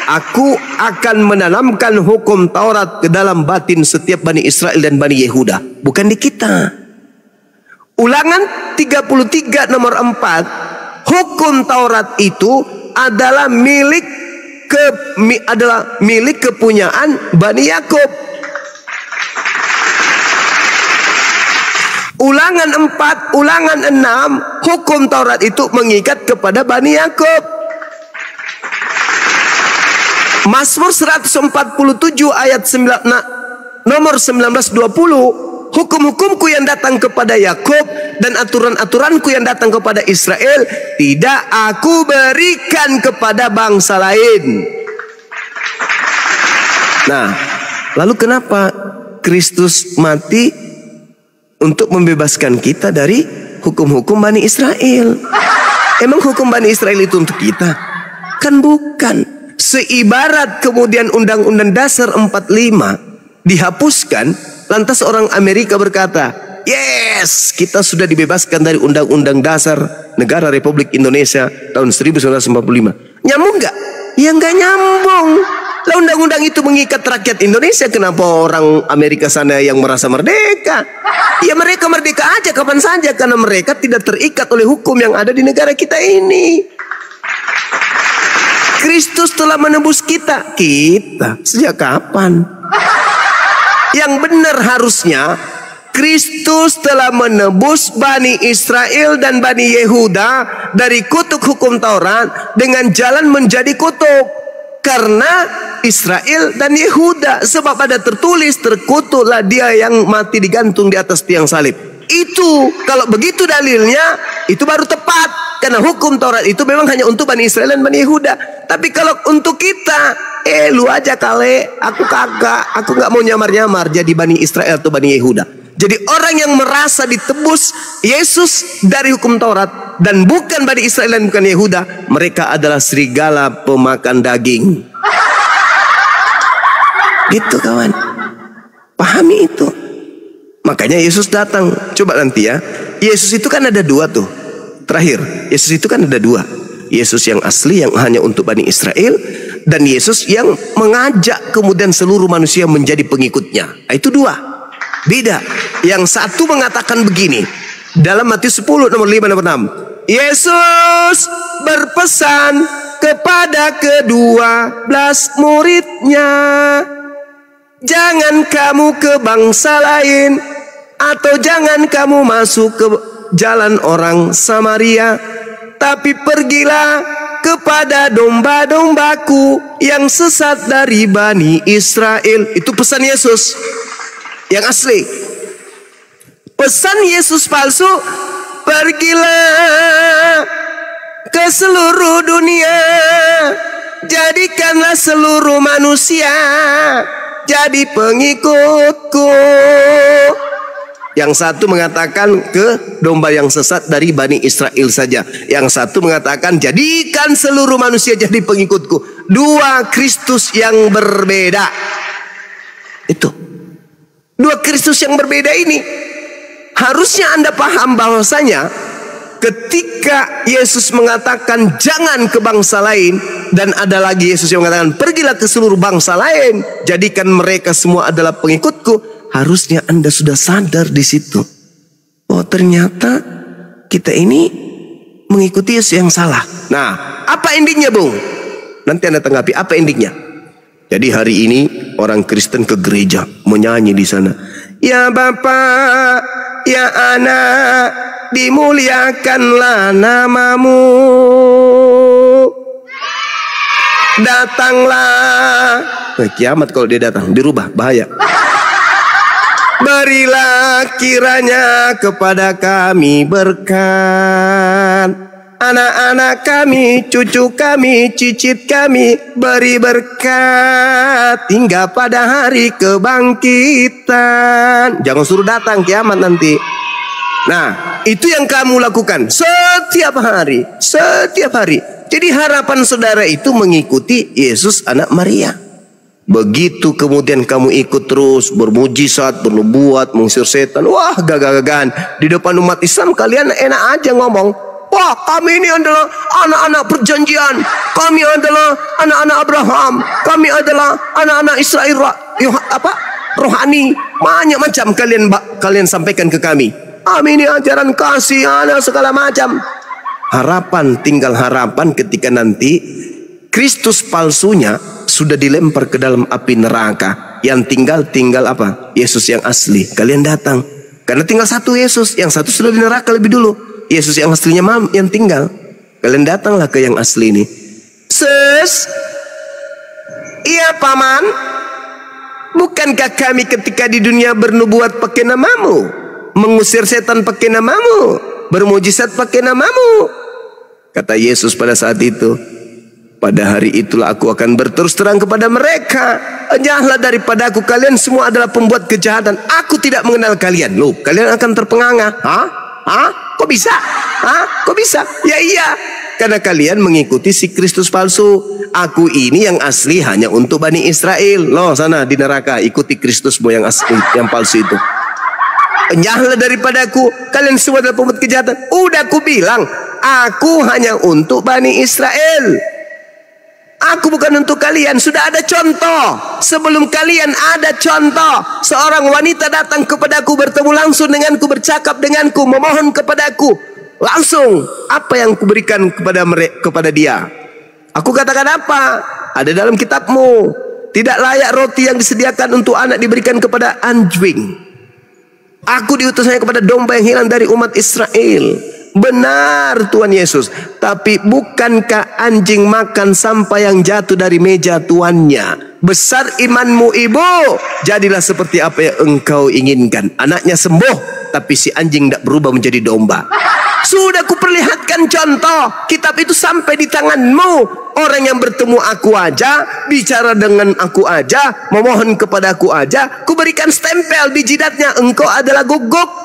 A: Aku akan menanamkan hukum Taurat ke dalam batin setiap Bani Israel dan Bani Yehuda. Bukan di kita. Ulangan 33 nomor 4. Hukum Taurat itu adalah milik kepunyaan Bani Yakub. Ulangan 4, Ulangan 6, hukum Taurat itu mengikat kepada Bani Yakub. Mazmur 147 ayat 9, nomor 19-20. Hukum-hukumku yang datang kepada Yakub dan aturan-aturanku yang datang kepada Israel tidak aku berikan kepada bangsa lain. Nah, lalu kenapa Kristus mati untuk membebaskan kita dari hukum-hukum Bani Israel? Emang hukum Bani Israel itu untuk kita? Kan bukan. Seibarat kemudian Undang-Undang Dasar 45 dihapuskan, lantas orang Amerika berkata, yes, kita sudah dibebaskan dari Undang-Undang Dasar Negara Republik Indonesia tahun 1945. Nyambung nggak? Ya nggak nyambung. Lah undang-undang itu mengikat rakyat Indonesia, kenapa orang Amerika sana yang merasa merdeka? Ya mereka merdeka aja kapan saja, karena mereka tidak terikat oleh hukum yang ada di negara kita ini. Kristus telah menebus kita. Kita sejak kapan? Yang benar harusnya Kristus telah menebus Bani Israel dan Bani Yehuda dari kutuk hukum Taurat dengan jalan menjadi kutuk. Karena Israel dan Yehuda, sebab ada tertulis, terkutuklah dia yang mati digantung di atas tiang salib. Itu kalau begitu dalilnya, itu baru tepat. Karena hukum Taurat itu memang hanya untuk Bani Israel dan Bani Yehuda. Tapi kalau untuk kita, lu aja kale, aku kagak, aku nggak mau nyamar-nyamar jadi Bani Israel atau Bani Yehuda. Jadi orang yang merasa ditebus Yesus dari hukum Taurat dan bukan Bani Israel dan bukan Yehuda, mereka adalah serigala pemakan daging. Gitu kawan, pahami itu. Makanya Yesus datang. Coba nanti ya, Yesus itu kan ada dua tuh. Terakhir, Yesus itu kan ada dua. Yesus yang asli yang hanya untuk Bani Israel, dan Yesus yang mengajak kemudian seluruh manusia menjadi pengikutnya. Nah, itu dua. Beda. Yang satu mengatakan begini dalam Matius 10 nomor 5 nomor 6. Yesus berpesan kepada ke-12 muridnya, jangan kamu ke bangsa lain, atau jangan kamu masuk ke jalan orang Samaria, tapi pergilah kepada domba-dombaku yang sesat dari Bani Israel. Itu pesan Yesus yang asli. Pesan Yesus palsu, pergilah ke seluruh dunia, jadikanlah seluruh manusia jadi pengikutku. Yang satu mengatakan ke domba yang sesat dari Bani Israel saja. Yang satu mengatakan jadikan seluruh manusia jadi pengikutku. Dua Kristus yang berbeda. Itu dua Kristus yang berbeda ini. Harusnya Anda paham bahwasanya ketika Yesus mengatakan jangan ke bangsa lain, Dan ada lagi Yesus yang mengatakan, pergilah ke seluruh bangsa lain, jadikan mereka semua adalah pengikutku. Harusnya Anda sudah sadar di situ. Oh, ternyata kita ini mengikuti Yesus yang salah. Nah, apa endingnya, Bung? Nanti Anda tanggapi apa endingnya. Jadi hari ini orang Kristen ke gereja menyanyi di sana. Ya Bapa, ya Anak, dimuliakanlah namamu. Datanglah. Kiamat kalau dia datang, dirubah, bahaya. Berilah kiranya kepada kami berkat. Anak-anak kami, cucu kami, cicit kami, beri berkat hingga pada hari kebangkitan. Jangan suruh datang kiamat nanti. Nah, itu yang kamu lakukan setiap hari, setiap hari. Jadi harapan saudara itu mengikuti Yesus anak Maria. Begitu kemudian kamu ikut terus bermujizat, bernubuat, mengusir setan, wah gagah-gagahan di depan umat Islam kalian enak aja ngomong. Wah, kami ini adalah anak-anak perjanjian. Kami adalah anak-anak Abraham. Kami adalah anak-anak Israel. Rohani. Banyak macam kalian sampaikan ke kami. Kami ini ajaran kasih, segala macam. Harapan, tinggal harapan ketika nanti Kristus palsunya sudah dilempar ke dalam api neraka. Yang tinggal apa? Yesus yang asli. Kalian datang. Karena tinggal satu Yesus. Yang satu sudah di neraka lebih dulu. Yesus yang aslinya yang tinggal. Kalian datanglah ke yang asli ini. Sus, iya paman, bukankah kami ketika di dunia bernubuat pakai namamu, mengusir setan pakai namamu, bermujizat pakai namamu? Kata Yesus pada saat itu, pada hari itulah aku akan berterus terang kepada mereka, jauhlah daripada aku, kalian semua adalah pembuat kejahatan. Aku tidak mengenal kalian. Loh, kalian akan terpenganga. Kok bisa? Kok bisa? Ya iya, karena kalian mengikuti si Kristus palsu. Aku ini yang asli hanya untuk Bani Israel. Loh, sana di neraka ikuti Kristusmu yang asli, yang palsu itu. Jauhlah daripada aku, kalian semua adalah pembuat kejahatan. Udah aku bilang, aku hanya untuk Bani Israel. Aku bukan untuk kalian. Sudah ada contoh. Sebelum kalian ada contoh. Seorang wanita datang kepadaku, bertemu langsung denganku, bercakap denganku, memohon kepadaku. Langsung, apa yang kuberikan kepada dia? Aku katakan apa? Ada dalam kitabmu. Tidak layak roti yang disediakan untuk anak diberikan kepada anjing. Aku diutus hanya kepada domba yang hilang dari umat Israel. Benar Tuhan Yesus, tapi bukankah anjing makan sampah yang jatuh dari meja tuannya? Besar imanmu ibu, jadilah seperti apa yang engkau inginkan. Anaknya sembuh, tapi si anjing tidak berubah menjadi domba. Sudah kuperlihatkan contoh. Kitab itu sampai di tanganmu. Orang yang bertemu aku aja, bicara dengan aku aja, memohon kepada aku aja, kuberikan stempel di jidatnya, engkau adalah guguk.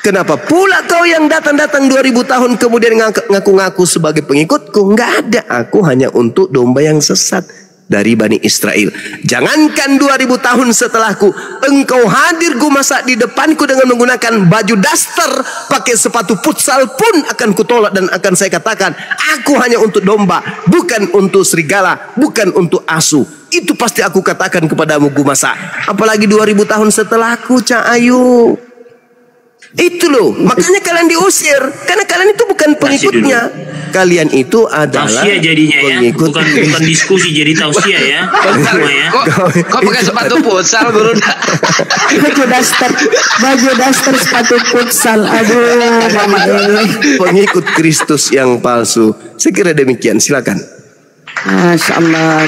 A: Kenapa pula kau yang datang-datang 2000 tahun kemudian ngaku-ngaku sebagai pengikutku? Enggak ada. Aku hanya untuk domba yang sesat dari Bani Israel. Jangankan 2000 tahun setelahku, engkau hadir gue masa di depanku dengan menggunakan baju daster, pakai sepatu futsal pun akan kutolak dan akan saya katakan, aku hanya untuk domba, bukan untuk serigala, bukan untuk asu. Itu pasti aku katakan kepadamu gue masa. Apalagi 2000 tahun setelahku, Cak Ayu. Itu loh, makanya kalian diusir karena kalian itu bukan pengikutnya. Kalian itu adalah
B: tausiah jadinya pengikut. Ya, bukan diskusi, jadi tausiah ya.
D: Kok pakai sepatu futsal guru?
C: baju daster sepatu futsal. Aduh,
A: pengikut Kristus yang palsu. Saya kira demikian. Silakan.
C: Masya Allah.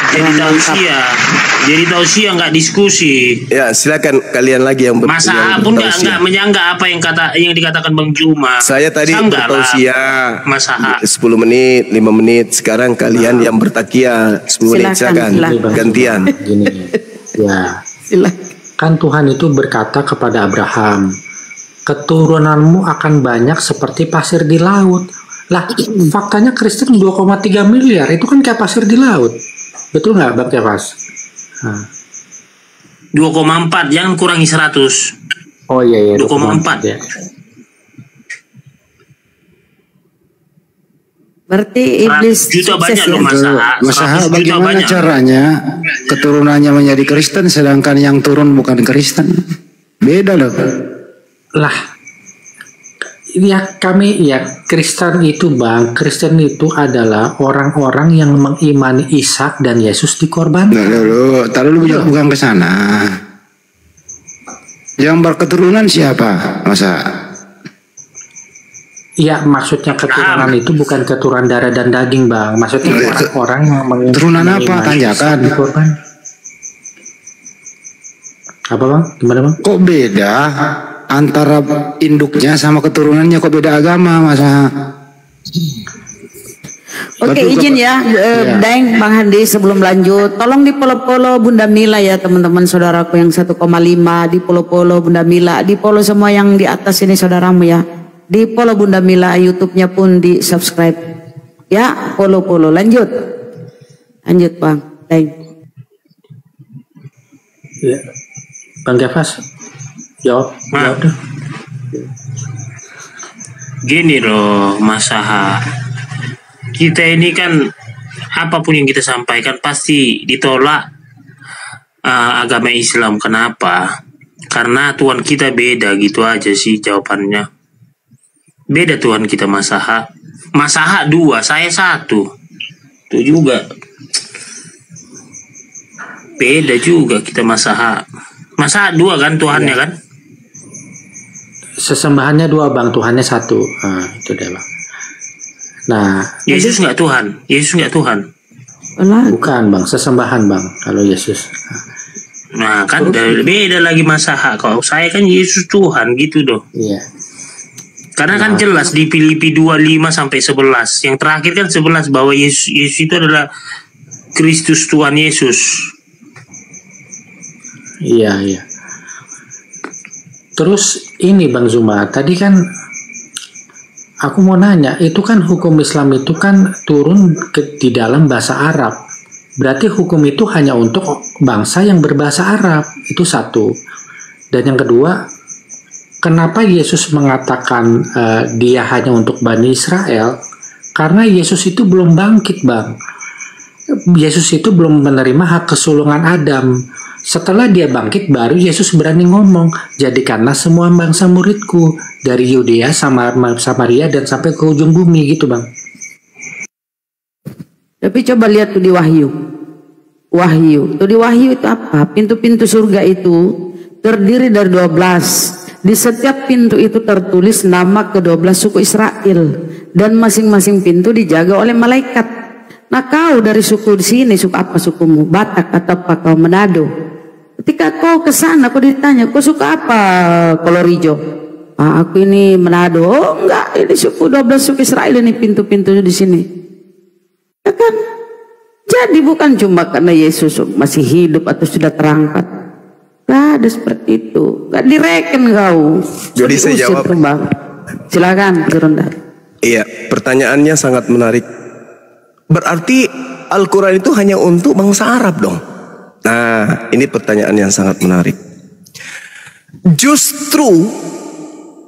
B: Jadi tausiah nggak diskusi.
A: Ya silakan kalian lagi yang
B: masa pun nggak menyanggah apa yang dikatakan Bang Juma.
A: Saya tadi bertausiah
B: masa
A: 10 menit, 5 menit. Sekarang kalian yang bertakia 10 menit. Silakan gantian.
E: Gini ya. Kan Tuhan itu berkata kepada Abraham, keturunanmu akan banyak seperti pasir di laut. Lah, faktanya Kristen 2,3 miliar itu kan kayak pasir di laut. Betul nggak, Bang Kepas?
B: 2,4, jangan kurangi 100.
E: Oh iya
B: 2,4
E: ya.
C: Berarti iblis
B: 100 juta banyak
C: sukses
B: loh
C: ya?
B: Masaha. 100 juta
F: bagaimana
B: banyak.
F: caranya keturunannya menjadi Kristen sedangkan yang turun bukan Kristen? Beda loh.
E: Lah, ya kami ya Kristen itu Bang, Kristen itu adalah orang-orang yang mengimani Ishak dan Yesus dikorbankan.
F: Taruh lu bukan ke sana. Yang berketurunan siapa? Masa?
E: Ya maksudnya keturunan itu bukan keturunan darah dan daging Bang. Maksudnya orang-orang yang
F: Keturunan apa?
E: mengimani
F: Tanyakan.
E: Ishak dikorban. Apa Bang? Gimana Bang?
F: Kok beda antara induknya sama keturunannya, kok beda agama Masa?
C: Oke, izin ya, Daeng, Bang Handi, sebelum lanjut, tolong di follow Bunda Mila ya teman-teman saudaraku yang 1,5, di follow Bunda Mila, di follow semua yang di atas ini saudaramu ya, di follow Bunda Mila, YouTube-nya pun di subscribe, ya, follow, lanjut Bang, Daeng.
E: Ya. Bang Gafas, jawab deh.
B: Gini loh Masaha, kita ini kan apapun yang kita sampaikan pasti ditolak agama Islam. Kenapa? Karena Tuhan kita beda, gitu aja sih jawabannya. Beda Tuhan kita Masaha. Masaha 2, saya 1. Itu juga beda juga kita Masaha. Masaha 2 kan Tuhannya kan?
E: Sesembahannya 2 Bang, Tuhannya 1. Nah, itu deh Bang. Nah,
B: Yesus nggak Tuhan. Yesus nggak Tuhan.
E: Bukan Bang, sesembahan Bang kalau Yesus.
B: Nah kan beda lagi Masaha. Kalau saya kan Yesus Tuhan gitu doh.
E: Iya.
B: Karena kan jelas di Filipi 2:5 sampai 11. Yang terakhir kan 11 bahwa Yesus itu adalah Kristus Tuhan Yesus.
E: Iya. Terus ini Bang Zuma, tadi kan aku mau nanya, itu kan hukum Islam itu kan turun di dalam bahasa Arab. Berarti hukum itu hanya untuk bangsa yang berbahasa Arab. Itu satu. Dan yang kedua, kenapa Yesus mengatakan dia hanya untuk Bani Israel? Karena Yesus itu belum bangkit Bang. Yesus itu belum menerima hak kesulungan Adam. Setelah dia bangkit baru Yesus berani ngomong, jadikanlah semua bangsa muridku, dari Yudea, Samaria dan sampai ke ujung bumi gitu Bang.
C: Tapi coba lihat tuh di Wahyu. Tuh di Wahyu itu apa? Pintu-pintu surga itu terdiri dari 12. Di setiap pintu itu tertulis nama ke-12 suku Israel, dan masing-masing pintu dijaga oleh malaikat. Nah kau dari suku di sini, suku apa sukumu? Batak atau apa kau Manado? Ketika kau ke sana, kau ditanya, kau suka apa Kolorijo? Aku ini Manado. Oh enggak, ini suku 12 suku Israel, ini pintu-pintunya di sini. Ya kan? Jadi bukan cuma karena Yesus masih hidup atau sudah terangkat. Gak ada seperti itu. Gak direken kau.
A: Jadi saya jawab.
C: Bang. Silakan, Ronda.
A: Iya, pertanyaannya sangat menarik. Berarti Al-Quran itu hanya untuk bangsa Arab dong? Nah, ini pertanyaan yang sangat menarik. Justru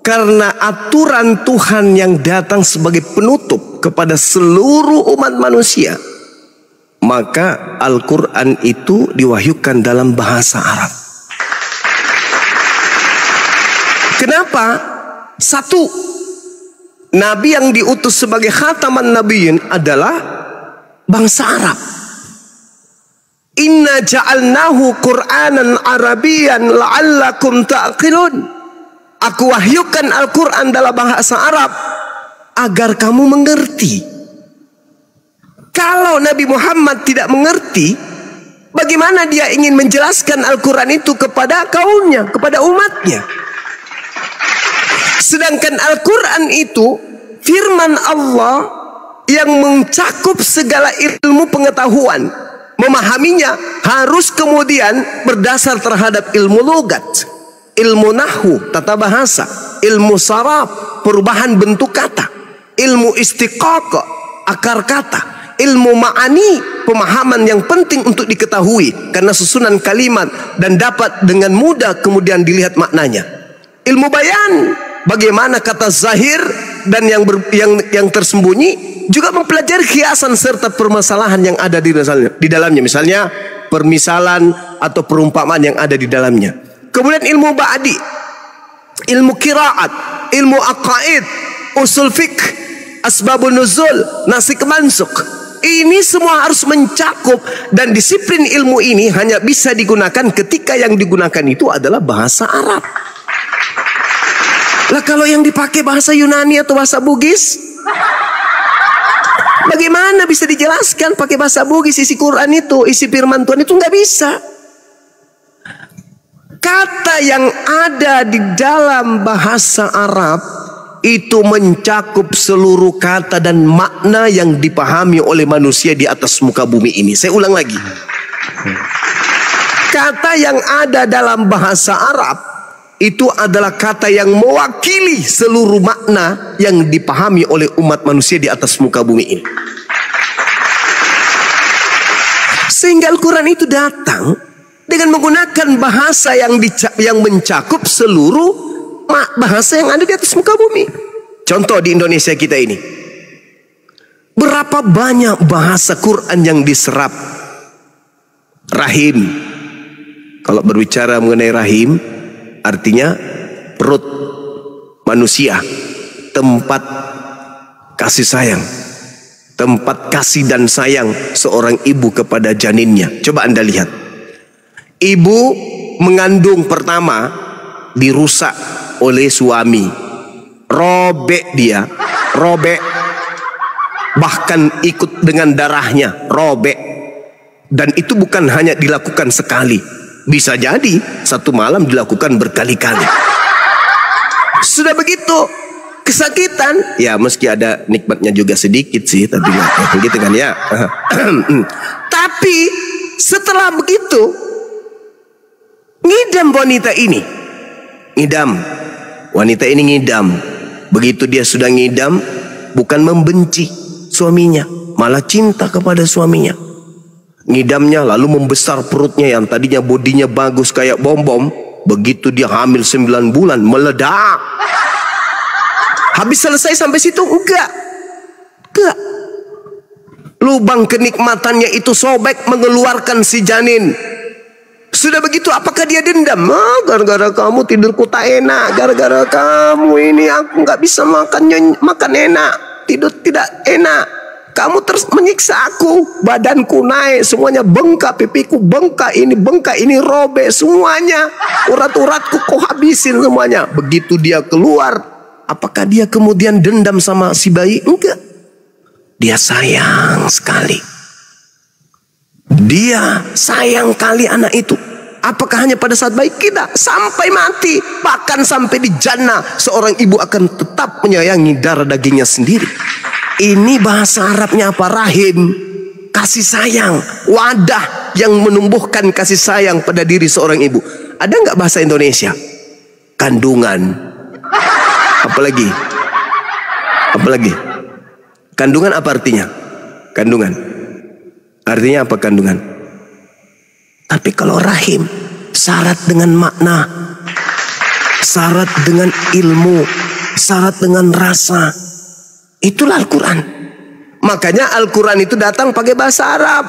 A: karena aturan Tuhan yang datang sebagai penutup kepada seluruh umat manusia, maka Al-Quran itu diwahyukan dalam bahasa Arab. Kenapa? Satu, Nabi yang diutus sebagai khataman nabiyyin adalah bangsa Arab. Inna ja'alnahu Qur'anan Arabian la'allakum ta'qilun. Aku wahyukan Al-Quran dalam bahasa Arab agar kamu mengerti. Kalau Nabi Muhammad tidak mengerti, bagaimana dia ingin menjelaskan Al-Quran itu kepada kaumnya, kepada umatnya? Sedangkan Al-Quran itu firman Allah yang mencakup segala ilmu pengetahuan. Memahaminya harus kemudian berdasar terhadap ilmu logat, ilmu nahwu, tata bahasa, ilmu saraf, perubahan bentuk kata, ilmu istiqaq, akar kata, ilmu ma'ani, pemahaman yang penting untuk diketahui karena susunan kalimat dan dapat dengan mudah kemudian dilihat maknanya. Ilmu bayan, bagaimana kata zahir dan yang tersembunyi, juga mempelajari kiasan serta permasalahan yang ada di dalamnya. Misalnya permisalan atau perumpamaan yang ada di dalamnya. Kemudian ilmu ba'di, ilmu qiraat, ilmu aqaid, usul fiqh, asbabun nuzul, nasikh mansukh. Ini semua harus mencakup, dan disiplin ilmu ini hanya bisa digunakan ketika yang digunakan itu adalah bahasa Arab. Lah kalau yang dipakai bahasa Yunani atau bahasa Bugis, bagaimana bisa dijelaskan pakai bahasa Bugis isi Quran itu, isi firman Tuhan itu? Nggak bisa. Kata yang ada di dalam bahasa Arab itu mencakup seluruh kata dan makna yang dipahami oleh manusia di atas muka bumi ini. Saya ulang lagi. Kata yang ada dalam bahasa Arab itu adalah kata yang mewakili seluruh makna yang dipahami oleh umat manusia di atas muka bumi ini. Sehingga Al-Quran itu datang dengan menggunakan bahasa yang mencakup seluruh bahasa yang ada di atas muka bumi. Contoh di Indonesia kita ini, berapa banyak bahasa Quran yang diserap. Rahim, kalau berbicara mengenai rahim, artinya perut manusia, tempat kasih sayang, tempat kasih dan sayang seorang ibu kepada janinnya. Coba Anda lihat, ibu mengandung pertama dirusak oleh suami, robek dia, robek, bahkan ikut dengan darahnya, robek. Dan itu bukan hanya dilakukan sekali, bisa jadi satu malam dilakukan berkali-kali. Sudah begitu kesakitan, ya meski ada nikmatnya juga sedikit sih, tapi begitu kan ya. Tapi setelah begitu ngidam wanita ini, ngidam. Wanita ini ngidam. Begitu dia sudah ngidam, bukan membenci suaminya, malah cinta kepada suaminya. Ngidamnya lalu membesar perutnya yang tadinya bodinya bagus kayak bom-bom. Begitu dia hamil 9 bulan, meledak. Habis selesai sampai situ? Enggak. Lubang kenikmatannya itu sobek mengeluarkan si janin. Sudah begitu, apakah dia dendam? Gara-gara kamu tidurku tak enak, gara-gara kamu ini aku nggak bisa makan enak, tidur tidak enak. Kamu terus menyiksa aku, badanku naik, semuanya bengkak, pipiku bengkak, ini robek semuanya, urat-uratku kau habisin semuanya. Begitu dia keluar, apakah dia kemudian dendam sama si bayi? Enggak. Dia sayang sekali. Dia sayang kali anak itu. Apakah hanya pada saat baik? Kita sampai mati, bahkan sampai di jannah seorang ibu akan tetap menyayangi darah dagingnya sendiri. Ini bahasa Arabnya apa? Rahim, kasih sayang, wadah yang menumbuhkan kasih sayang pada diri seorang ibu. Ada nggak bahasa Indonesia? Kandungan. Apalagi? Kandungan apa artinya? Kandungan. Artinya apa kandungan? Tapi kalau rahim, syarat dengan makna, syarat dengan ilmu, syarat dengan rasa. Itulah Al-Quran. Makanya Al-Quran itu datang pakai bahasa Arab.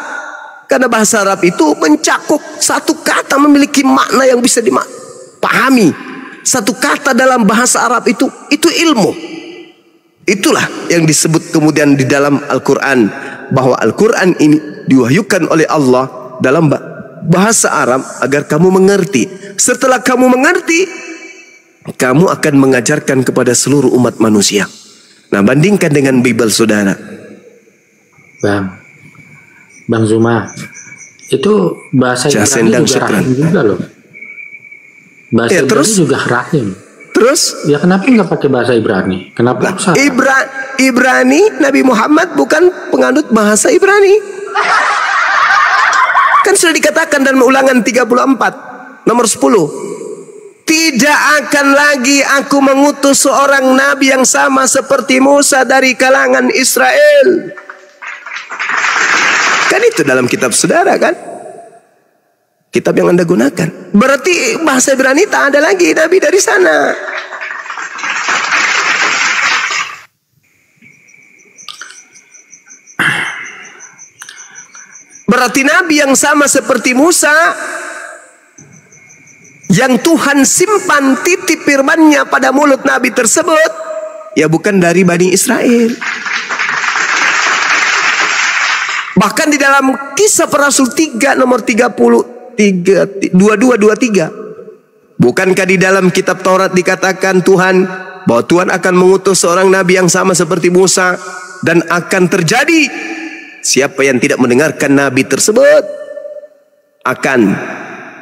A: Karena bahasa Arab itu mencakup, satu kata memiliki makna yang bisa dipahami. Satu kata dalam bahasa Arab itu ilmu. Itulah yang disebut kemudian di dalam Al-Quran, bahwa Al-Quran ini diwahyukan oleh Allah dalam bahasa Arab agar kamu mengerti. Setelah kamu mengerti, kamu akan mengajarkan kepada seluruh umat manusia. Nah, bandingkan dengan Bible saudara.
E: Bang Zuma, itu bahasa Ibrani juga rahim juga loh. Bahasa Ibrani juga rahim. Terus? Ya kenapa nggak pakai bahasa Ibrani? Kenapa?
A: Ibrani, Nabi Muhammad bukan penganut bahasa Ibrani. Kan sudah dikatakan dalam Ulangan 34 nomor 10. Tidak akan lagi aku mengutus seorang nabi yang sama seperti Musa dari kalangan Israel. Kan itu dalam kitab saudara kan? Kitab yang Anda gunakan. Berarti bahasa Ibrani tak ada lagi nabi dari sana. Berarti nabi yang sama seperti Musa, yang Tuhan simpan titip firman-Nya pada mulut nabi tersebut, ya bukan dari Bani Israel. Bahkan di dalam Kisah Para Rasul 3 nomor 22-23, bukankah di dalam kitab Taurat dikatakan Tuhan bahwa Tuhan akan mengutus seorang nabi yang sama seperti Musa, dan akan terjadi siapa yang tidak mendengarkan nabi tersebut akan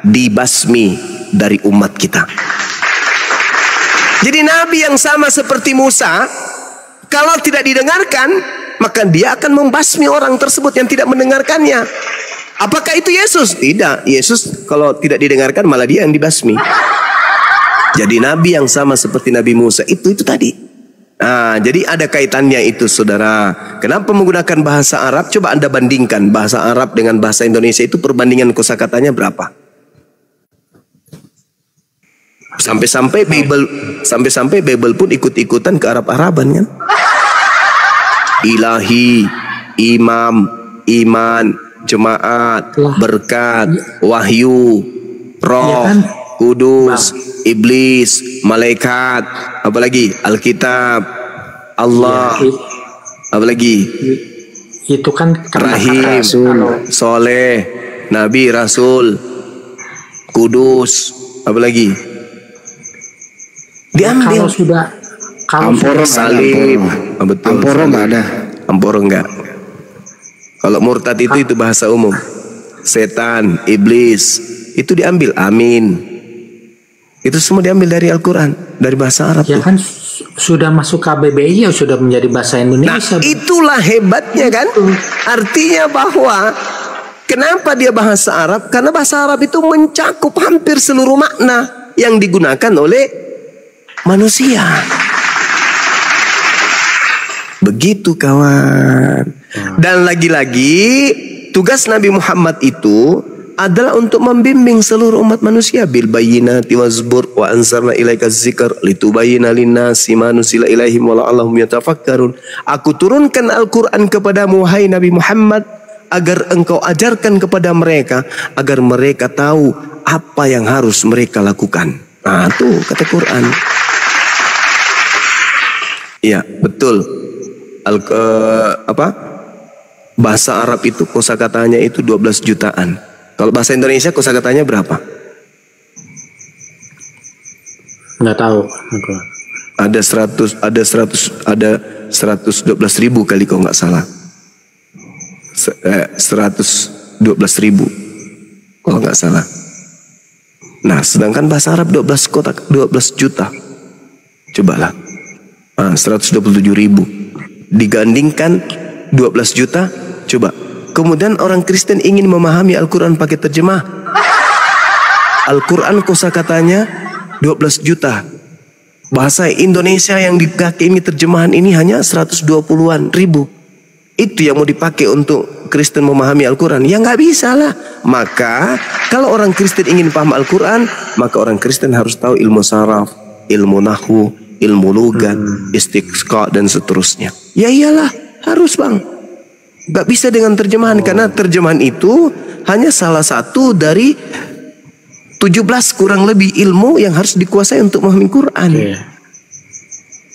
A: dibasmi dari umat kita. Jadi nabi yang sama seperti Musa, kalau tidak didengarkan, maka dia akan membasmi orang tersebut yang tidak mendengarkannya. Apakah itu Yesus? Tidak. Yesus kalau tidak didengarkan malah dia yang dibasmi. Jadi nabi yang sama seperti Nabi Musa itu tadi. Nah, jadi ada kaitannya itu, saudara. Kenapa menggunakan bahasa Arab? Coba Anda bandingkan bahasa Arab dengan bahasa Indonesia, itu perbandingan kosakatanya berapa? Sampai-sampai Bible pun ikut-ikutan ke Arab-Araban kan? Ilahi, imam, iman, jemaat, berkat, wahyu, roh, kudus, iblis, malaikat, apalagi Alkitab, Allah, apalagi
E: itu kan
A: Rahim, Soleh, Nabi, Rasul, Kudus, apalagi diambil.
E: Kalau sudah
F: Amporo
A: Salib, betul.
F: Amporo nggak ada.
A: Amporo enggak. Kalau murtad itu bahasa umum. Setan, iblis, itu diambil. Amin. Itu semua diambil dari Al-Quran, dari bahasa Arab.
E: Ya kan sudah masuk KBBI, ya sudah menjadi bahasa Indonesia.
A: Nah, itulah hebatnya kan. Artinya bahwa kenapa dia bahasa Arab? Karena bahasa Arab itu mencakup hampir seluruh makna yang digunakan oleh manusia. Begitu kawan. Dan lagi-lagi tugas Nabi Muhammad itu adalah untuk membimbing seluruh umat manusia. Bil bayyinati wazbur wa anzalna ilaika dzikr litubayyana linnasi ma nuzila ilaihim wa la'allahum yatafakkarun. Aku turunkan Al-Qur'an kepadamu wahai Nabi Muhammad agar engkau ajarkan kepada mereka, agar mereka tahu apa yang harus mereka lakukan. Nah, tuh kata Quran. Iya, betul. Bahasa Arab itu kosakatanya itu 12 jutaan. Kalau bahasa Indonesia kosakatanya berapa?
E: Nggak tahu.
A: Ada 112.000 kali kalau nggak salah. 112.000 kalau nggak salah. Nah, sedangkan bahasa Arab 12 juta. Cobalah. 127.000 digandingkan 12 juta. Coba. Kemudian orang Kristen ingin memahami Al-Quran pakai terjemah. Al-Quran kosakatanya 12 juta. Bahasa Indonesia yang dipakai ini terjemahan ini hanya 120-an ribu. Itu yang mau dipakai untuk Kristen memahami Al-Quran. Ya nggak bisa lah. Maka kalau orang Kristen ingin paham Al-Quran, maka orang Kristen harus tahu ilmu saraf, ilmu nahwu, ilmu lugat, istiqqa dan seterusnya. Ya iyalah, harus bang. Gak bisa dengan terjemahan, karena terjemahan itu hanya salah satu dari 17 kurang lebih ilmu yang harus dikuasai untuk memahami Quran.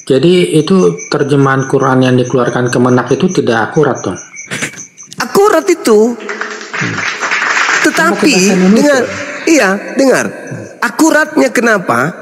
E: Jadi itu terjemahan Quran yang dikeluarkan Kemenak itu tidak akurat toh?
A: Akurat itu. Tetapi dengar. Akuratnya kenapa?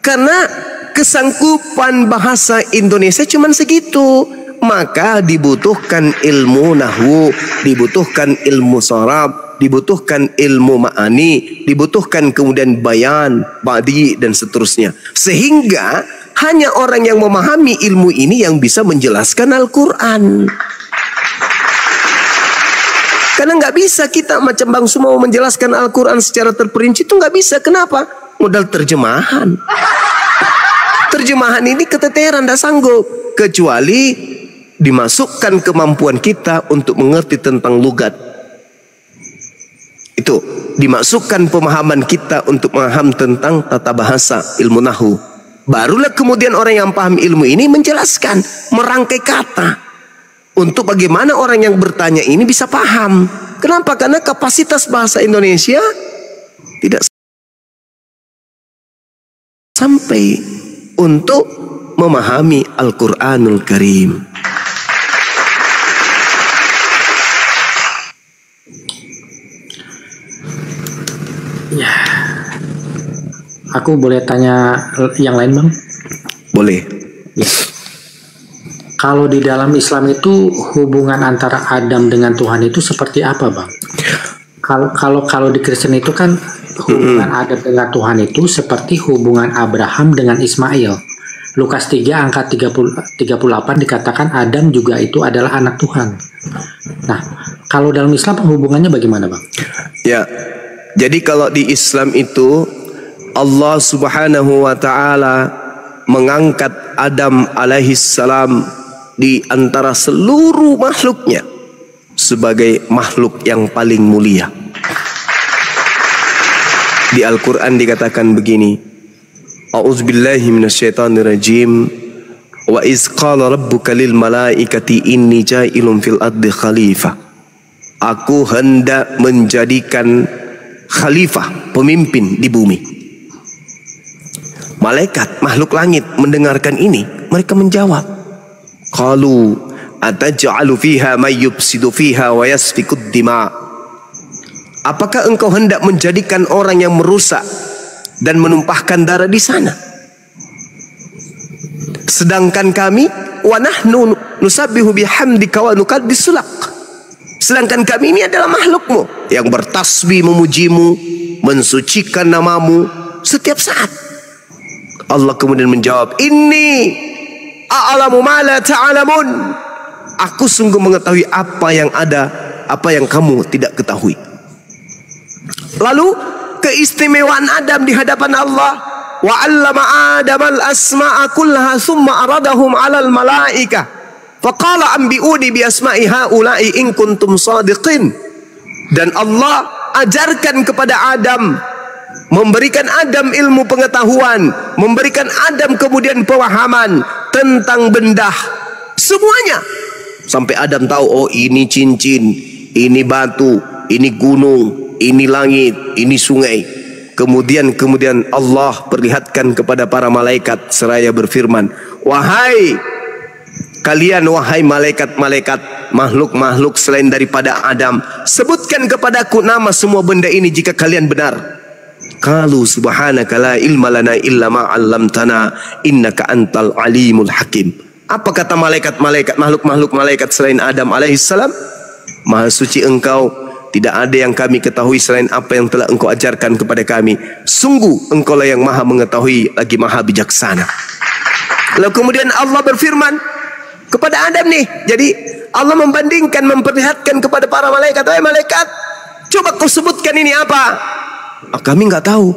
A: Karena kesanggupan bahasa Indonesia cuma segitu. Maka dibutuhkan ilmu nahwu, dibutuhkan ilmu saraf, dibutuhkan ilmu ma'ani, dibutuhkan kemudian bayan, badi dan seterusnya. Sehingga hanya orang yang memahami ilmu ini yang bisa menjelaskan Al-Quran. Karena nggak bisa kita macam Bang Sumo menjelaskan Al-Quran secara terperinci, itu nggak bisa. Kenapa? Modal terjemahan. Terjemahan ini keteteran, tidak sanggup. Kecuali dimasukkan kemampuan kita untuk mengerti tentang lugat. Itu dimasukkan pemahaman kita untuk memaham tentang tata bahasa, ilmu nahwu. Barulah kemudian orang yang paham ilmu ini menjelaskan, merangkai kata untuk bagaimana orang yang bertanya ini bisa paham. Kenapa? Karena kapasitas bahasa Indonesia tidak sampai untuk memahami Al-Quranul Karim.
E: Ya, aku boleh tanya yang lain, Bang?
A: Boleh.
E: Ya. Kalau di dalam Islam itu hubungan antara Adam dengan Tuhan itu seperti apa, Bang? Kalau di Kristen itu kan hubungan Adam dengan Tuhan itu seperti hubungan Abraham dengan Ismail. Lukas 3 angka 38 dikatakan Adam juga itu adalah anak Tuhan. Nah, kalau dalam Islam hubungannya bagaimana, Bang?
A: Ya. Jadi kalau di Islam itu Allah Subhanahu wa taala mengangkat Adam alaihissalam di antara seluruh makhluknya sebagai makhluk yang paling mulia. Di Al-Quran dikatakan begini, A'udzubillahi minasyaitonirrajim, wa iz qala rabbuka lil malaikati inni ja'ilun fil ardi khalifah. Aku hendak menjadikan khalifah, pemimpin di bumi. Malaikat, makhluk langit mendengarkan ini, mereka menjawab, qalu ataj'alu fiha may yufsidu fiha wa yasfikud dima. Apakah engkau hendak menjadikan orang yang merusak dan menumpahkan darah di sana? Sedangkan kami wa nahnu nusabbihu bihamdika wa nuqaddis lak. Sedangkan kami ini adalah makhlukmu yang bertasbih memujimu, mensucikan namamu setiap saat. Allah kemudian menjawab, Inni a'lamu ma la ta'lamun. Aku sungguh mengetahui apa yang ada, apa yang kamu tidak ketahui. Lalu keistimewaan Adam di hadapan Allah, wa 'allama Adam al-asma'a kullaha thumma aradahum 'alal malaikah faqala anbi'uni bi asma'i haula'i in kuntum shadiqin. Dan Allah ajarkan kepada Adam, memberikan Adam ilmu pengetahuan, memberikan Adam kemudian pemahaman tentang benda semuanya, sampai Adam tahu, oh ini cincin, ini batu, ini gunung, ini langit, ini sungai. Kemudian Allah perlihatkan kepada para malaikat seraya berfirman, wahai kalian, wahai malaikat-malaikat, makhluk-makhluk selain daripada Adam, sebutkan kepadaku nama semua benda ini jika kalian benar. Qalu subhanaka la ilma lana illa ma 'allamtana innaka antal alimul hakim. Apa kata malaikat-malaikat, makhluk-makhluk malaikat selain Adam alaihissalam? Maha suci engkau, tidak ada yang kami ketahui selain apa yang telah engkau ajarkan kepada kami. Sungguh engkau lah yang maha mengetahui lagi maha bijaksana. Lalu kemudian Allah berfirman kepada Adam nih. Jadi Allah membandingkan, memperlihatkan kepada para malaikat, wahai malaikat, coba kau sebutkan ini apa? Kami nggak tahu.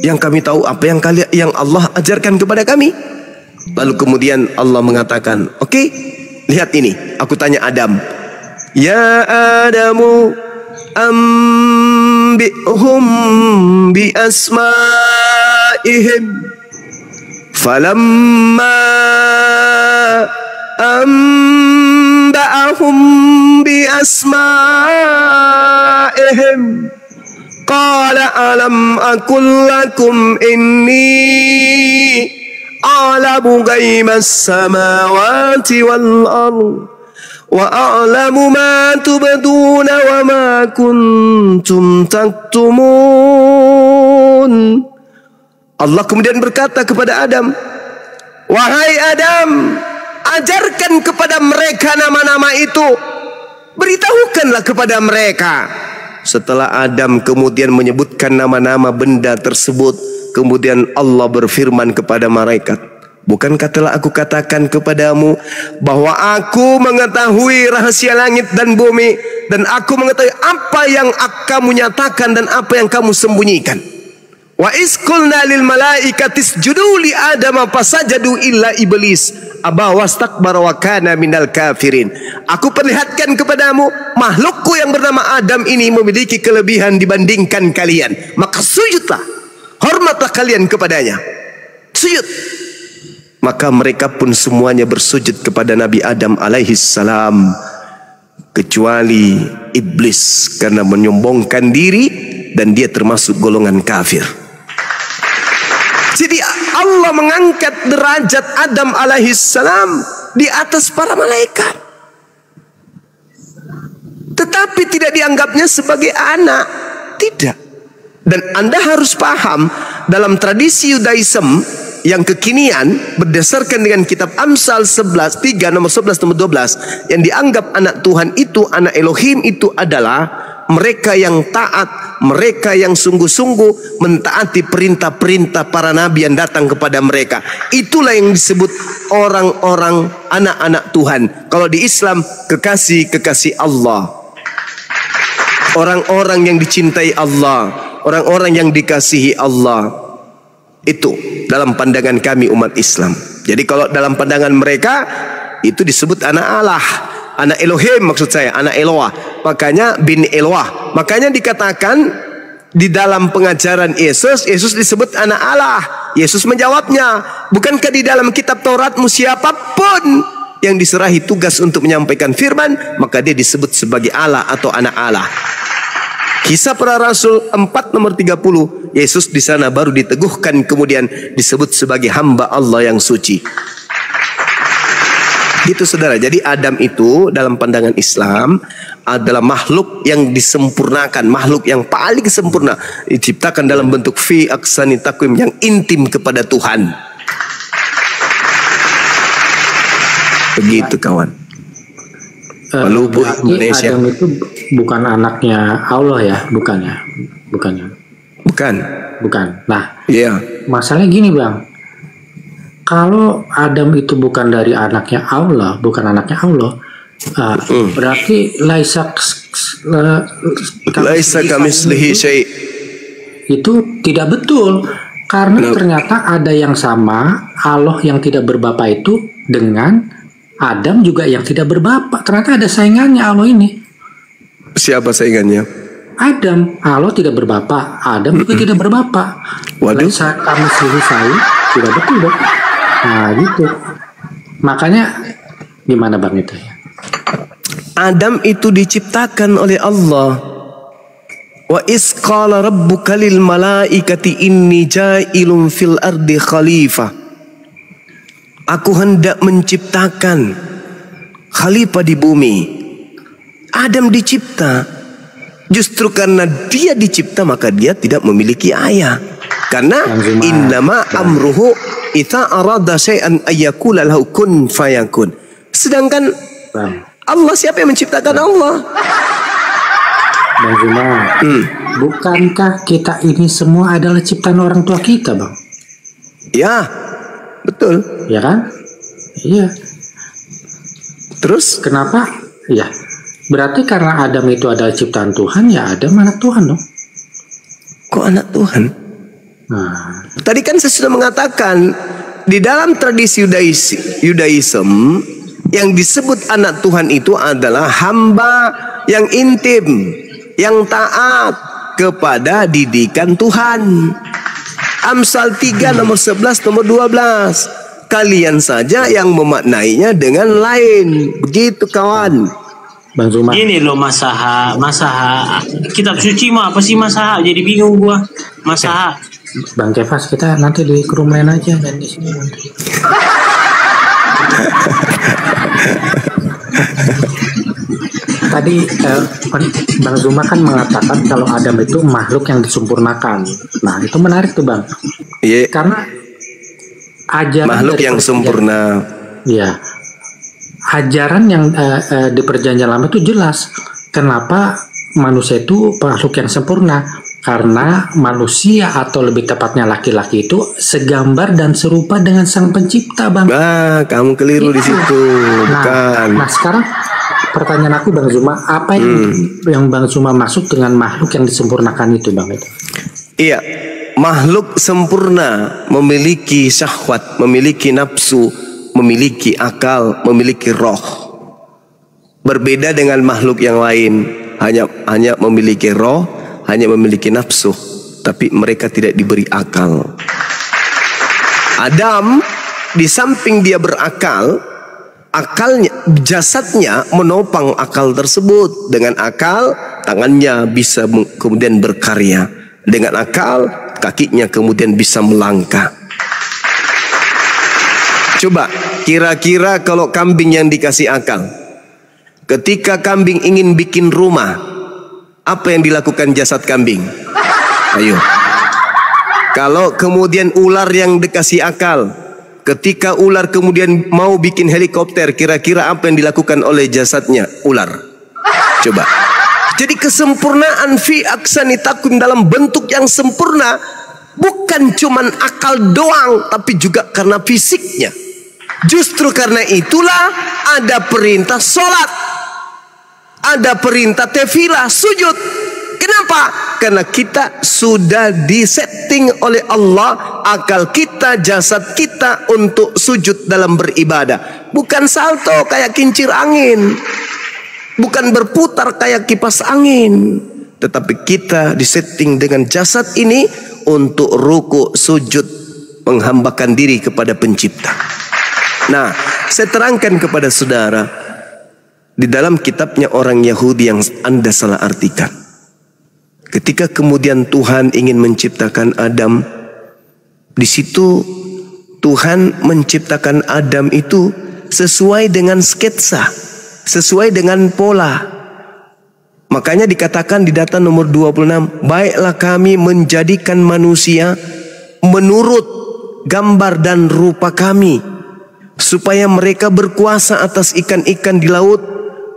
A: Yang kami tahu apa yang Allah ajarkan kepada kami. Lalu kemudian Allah mengatakan, oke, lihat ini. Aku tanya Adam, ya Adamu ambi'hum bi asma'ihim. Falamma amba'ahum bi asma'ihim qala alam akul lakum inni a'lamu ghaibas samawati wal ardh wa a'lamu ma tubduna wa ma kuntum taktumun. Allah kemudian berkata kepada Adam, wahai Adam, ajarkan kepada mereka nama-nama itu, beritahukanlah kepada mereka. Setelah Adam kemudian menyebutkan nama-nama benda tersebut, kemudian Allah berfirman kepada malaikat, bukankah telah aku katakan kepadamu bahwa aku mengetahui rahasia langit dan bumi, dan aku mengetahui apa yang kamu nyatakan dan apa yang kamu sembunyikan. Wa iz qulna lil malaikati isjudu li adama fasajadu illa iblis aba wastakbara wa kana minal kafirin. Aku perlihatkan kepadamu makhlukku yang bernama Adam ini memiliki kelebihan dibandingkan kalian, maka sujudlah, hormatlah kalian kepadanya. Sujud. Maka mereka pun semuanya bersujud kepada Nabi Adam alaihissalam. kecuali iblis karena menyombongkan diri dan dia termasuk golongan kafir. Jadi Allah mengangkat derajat Adam alaihissalam di atas para malaikat, tetapi tidak dianggapnya sebagai anak. Tidak. Dan Anda harus paham, dalam tradisi Yudaism yang kekinian berdasarkan dengan kitab Amsal 11, 3 nomor 11 nomor 12, yang dianggap anak Tuhan itu, anak Elohim itu adalah mereka yang taat, mereka yang sungguh-sungguh mentaati perintah-perintah para nabi yang datang kepada mereka. Itulah yang disebut orang-orang anak-anak Tuhan. Kalau di Islam, kekasih-kekasih Allah, orang-orang yang dicintai Allah, orang-orang yang dikasihi Allah. Itu dalam pandangan kami umat Islam. Jadi kalau dalam pandangan mereka itu disebut anak Allah, anak Elohim, maksud saya anak Eloah. Makanya bin Eloah. Makanya dikatakan di dalam pengajaran Yesus, Yesus disebut anak Allah. Yesus menjawabnya, bukankah di dalam kitab Tauratmu siapapun yang diserahi tugas untuk menyampaikan firman, maka dia disebut sebagai Allah atau anak Allah. Kisah Para Rasul 4 nomor 30, Yesus di sana baru diteguhkan, kemudian disebut sebagai hamba Allah yang suci. Itu saudara. Jadi Adam itu dalam pandangan Islam adalah makhluk yang disempurnakan, makhluk yang paling sempurna, diciptakan dalam bentuk fi aksani takwim, yang intim kepada Tuhan. Begitu kawan. Lalu Indonesia.
E: Adam itu bukan anaknya Allah ya, bukannya? Bukan. Nah,
A: iya.
E: Masalahnya gini bang, kalau Adam itu bukan dari anaknya Allah, berarti laisa
A: kamislihi syai'.
E: Itu tidak betul, karena ternyata ada yang sama Allah yang tidak berbapa itu dengan Adam juga yang tidak berbapak. Ternyata ada saingannya Allah ini.
A: Siapa saingannya?
E: Adam. Allah tidak berbapak, Adam juga tidak berbapak.
A: Waduh.
E: Saat kami selesai, tidak betul dong. Nah gitu. Makanya gimana bang itu ya?
A: Adam itu diciptakan oleh Allah. Wa is qala rabbuka lil malaikati inni ja'ilun fil ardi khalifah. Aku hendak menciptakan khalifah di bumi. Adam dicipta. Justru karena dia dicipta maka dia tidak memiliki ayah. Karena innama amruhu idza arada syai'an ayyakula lahu kun fayakun. Sedangkan Allah, siapa yang menciptakan Allah?
E: Bang Zuma, bukankah kita ini semua adalah ciptaan orang tua kita, Bang?
A: Ya, betul.
E: Ya kan? Iya.
A: Terus?
E: Kenapa? Ya, berarti karena Adam itu adalah ciptaan Tuhan, ya Adam anak Tuhan dong.
A: Kok anak Tuhan?
E: Nah,
A: tadi kan saya sudah mengatakan di dalam tradisi Yudaism yang disebut anak Tuhan itu adalah hamba yang intim, yang taat kepada didikan Tuhan. Amsal 3 nomor 11 nomor 12. Kalian saja yang memaknainya dengan lain. Begitu kawan.
E: Bang Zuma.
B: Ini loh Masaha. Kitab suci mah apa sih Masaha? Jadi bingung gua. Masaha.
E: Bang Kefas, kita nanti di kerumahan aja dan di sini nanti. Tadi Bang Zuma kan mengatakan kalau Adam itu makhluk yang disempurnakan. Nah itu menarik tuh Bang.
A: Iya.
E: Karena ajaran
A: makhluk yang sempurna.
E: Ya, ajaran yang di perjanjian lama itu jelas. Kenapa manusia itu makhluk yang sempurna? Karena manusia atau lebih tepatnya laki-laki itu segambar dan serupa dengan sang pencipta, Bang.
A: Ah, kamu keliru di situ. Bukan.
E: Nah, sekarang pertanyaan aku Bang Zuma, apa yang Bang Zuma maksud dengan makhluk yang disempurnakan itu, Bang?
A: Iya, makhluk sempurna memiliki syahwat, memiliki nafsu, memiliki akal, memiliki roh. Berbeda dengan makhluk yang lain, hanya memiliki roh, hanya memiliki nafsu, tapi mereka tidak diberi akal. Adam di samping dia berakal, akalnya, jasadnya menopang akal tersebut. Dengan akal, tangannya bisa kemudian berkarya. Dengan akal, kakinya kemudian bisa melangkah. Coba, kira-kira kalau kambing yang dikasih akal, ketika kambing ingin bikin rumah, apa yang dilakukan jasad kambing? Ayo. Kalau kemudian ular yang dikasih akal, ketika ular kemudian mau bikin helikopter, kira-kira apa yang dilakukan oleh jasadnya ular? Coba. Jadi kesempurnaan fi aksani takwim, dalam bentuk yang sempurna, bukan cuman akal doang, tapi juga karena fisiknya. Justru karena itulah ada perintah sholat, ada perintah tefilah, sujud. Kenapa? Karena kita sudah disetting oleh Allah akal kita, jasad kita untuk sujud dalam beribadah. Bukan salto kayak kincir angin, bukan berputar kayak kipas angin, tetapi kita disetting dengan jasad ini untuk ruku, sujud, menghambakan diri kepada pencipta. Nah, saya terangkan kepada saudara, di dalam kitabnya orang Yahudi yang Anda salah artikan, ketika kemudian Tuhan ingin menciptakan Adam, di situ Tuhan menciptakan Adam itu sesuai dengan sketsa, sesuai dengan pola. Makanya dikatakan di data nomor 26, baiklah kami menjadikan manusia menurut gambar dan rupa kami, supaya mereka berkuasa atas ikan-ikan di laut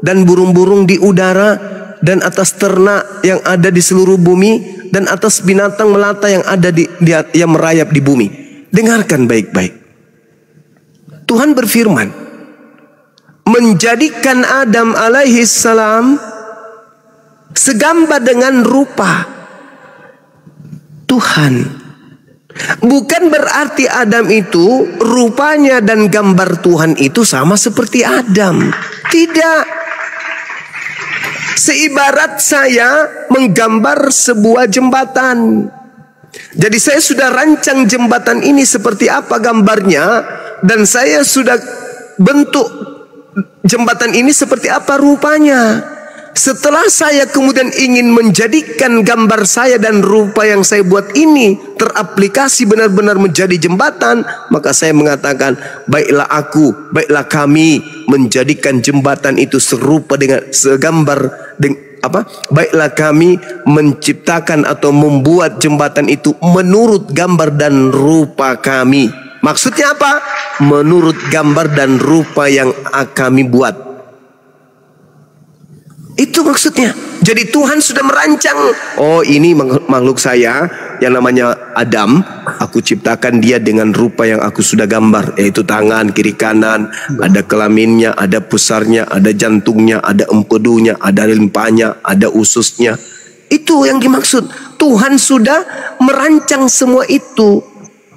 A: dan burung-burung di udara, dan atas ternak yang ada di seluruh bumi, dan atas binatang melata yang ada yang merayap di bumi. Dengarkan baik-baik. Tuhan berfirman, menjadikan Adam alaihi salam segambar dengan rupa Tuhan. Bukan berarti Adam itu rupanya dan gambar Tuhan itu sama seperti Adam. Tidak. Seibarat saya menggambar sebuah jembatan. Jadi saya sudah rancang jembatan ini seperti apa gambarnya, dan saya sudah bentuk jembatan ini seperti apa rupanya. Setelah saya kemudian ingin menjadikan gambar saya dan rupa yang saya buat ini teraplikasi benar-benar menjadi jembatan, maka saya mengatakan, baiklah aku, baiklah kami menjadikan jembatan itu serupa dengan segambar baiklah kami menciptakan atau membuat jembatan itu menurut gambar dan rupa kami. Maksudnya apa? Menurut gambar dan rupa yang kami buat. Itu maksudnya. Jadi Tuhan sudah merancang, oh ini makhluk saya yang namanya Adam, aku ciptakan dia dengan rupa yang aku sudah gambar, yaitu tangan kiri kanan, ada kelaminnya, ada pusarnya, ada jantungnya, ada empedunya, ada limpahnya, ada ususnya. Itu yang dimaksud. Tuhan sudah merancang semua itu.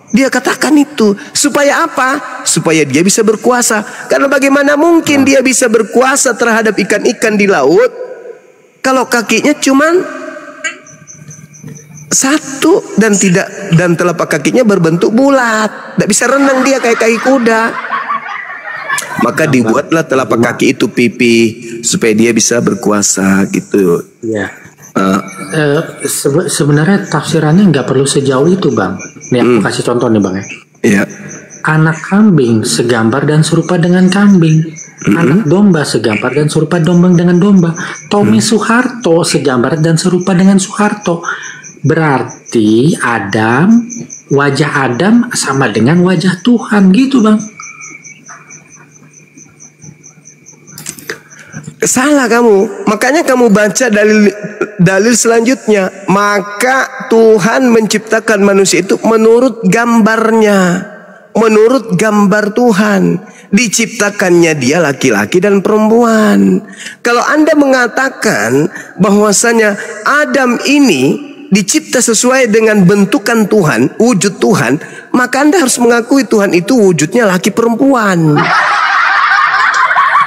A: Dia katakan itu supaya apa? Supaya dia bisa berkuasa. Karena bagaimana mungkin dia bisa berkuasa terhadap ikan-ikan di laut kalau kakinya cuman satu dan telapak kakinya berbentuk bulat. Tidak bisa renang dia kayak kaki kuda. Maka dibuatlah telapak kaki itu pipi supaya dia bisa berkuasa gitu.
E: Ya. Sebenarnya tafsirannya nggak perlu sejauh itu, Bang. Nih aku kasih contoh nih, Bang ya.
A: Iya.
E: Anak kambing segambar dan serupa dengan kambing. Anak domba segambar dan serupa domba dengan domba. Tommy Soeharto segambar dan serupa dengan Soeharto. Berarti wajah Adam sama dengan wajah Tuhan gitu, Bang.
A: Salah kamu. Makanya kamu baca dalil selanjutnya. Maka Tuhan menciptakan manusia itu menurut gambarnya, menurut gambar Tuhan. Diciptakannya dia laki-laki dan perempuan. Kalau Anda mengatakan bahwasanya Adam ini dicipta sesuai dengan bentukan Tuhan, wujud Tuhan, maka Anda harus mengakui Tuhan itu wujudnya laki perempuan.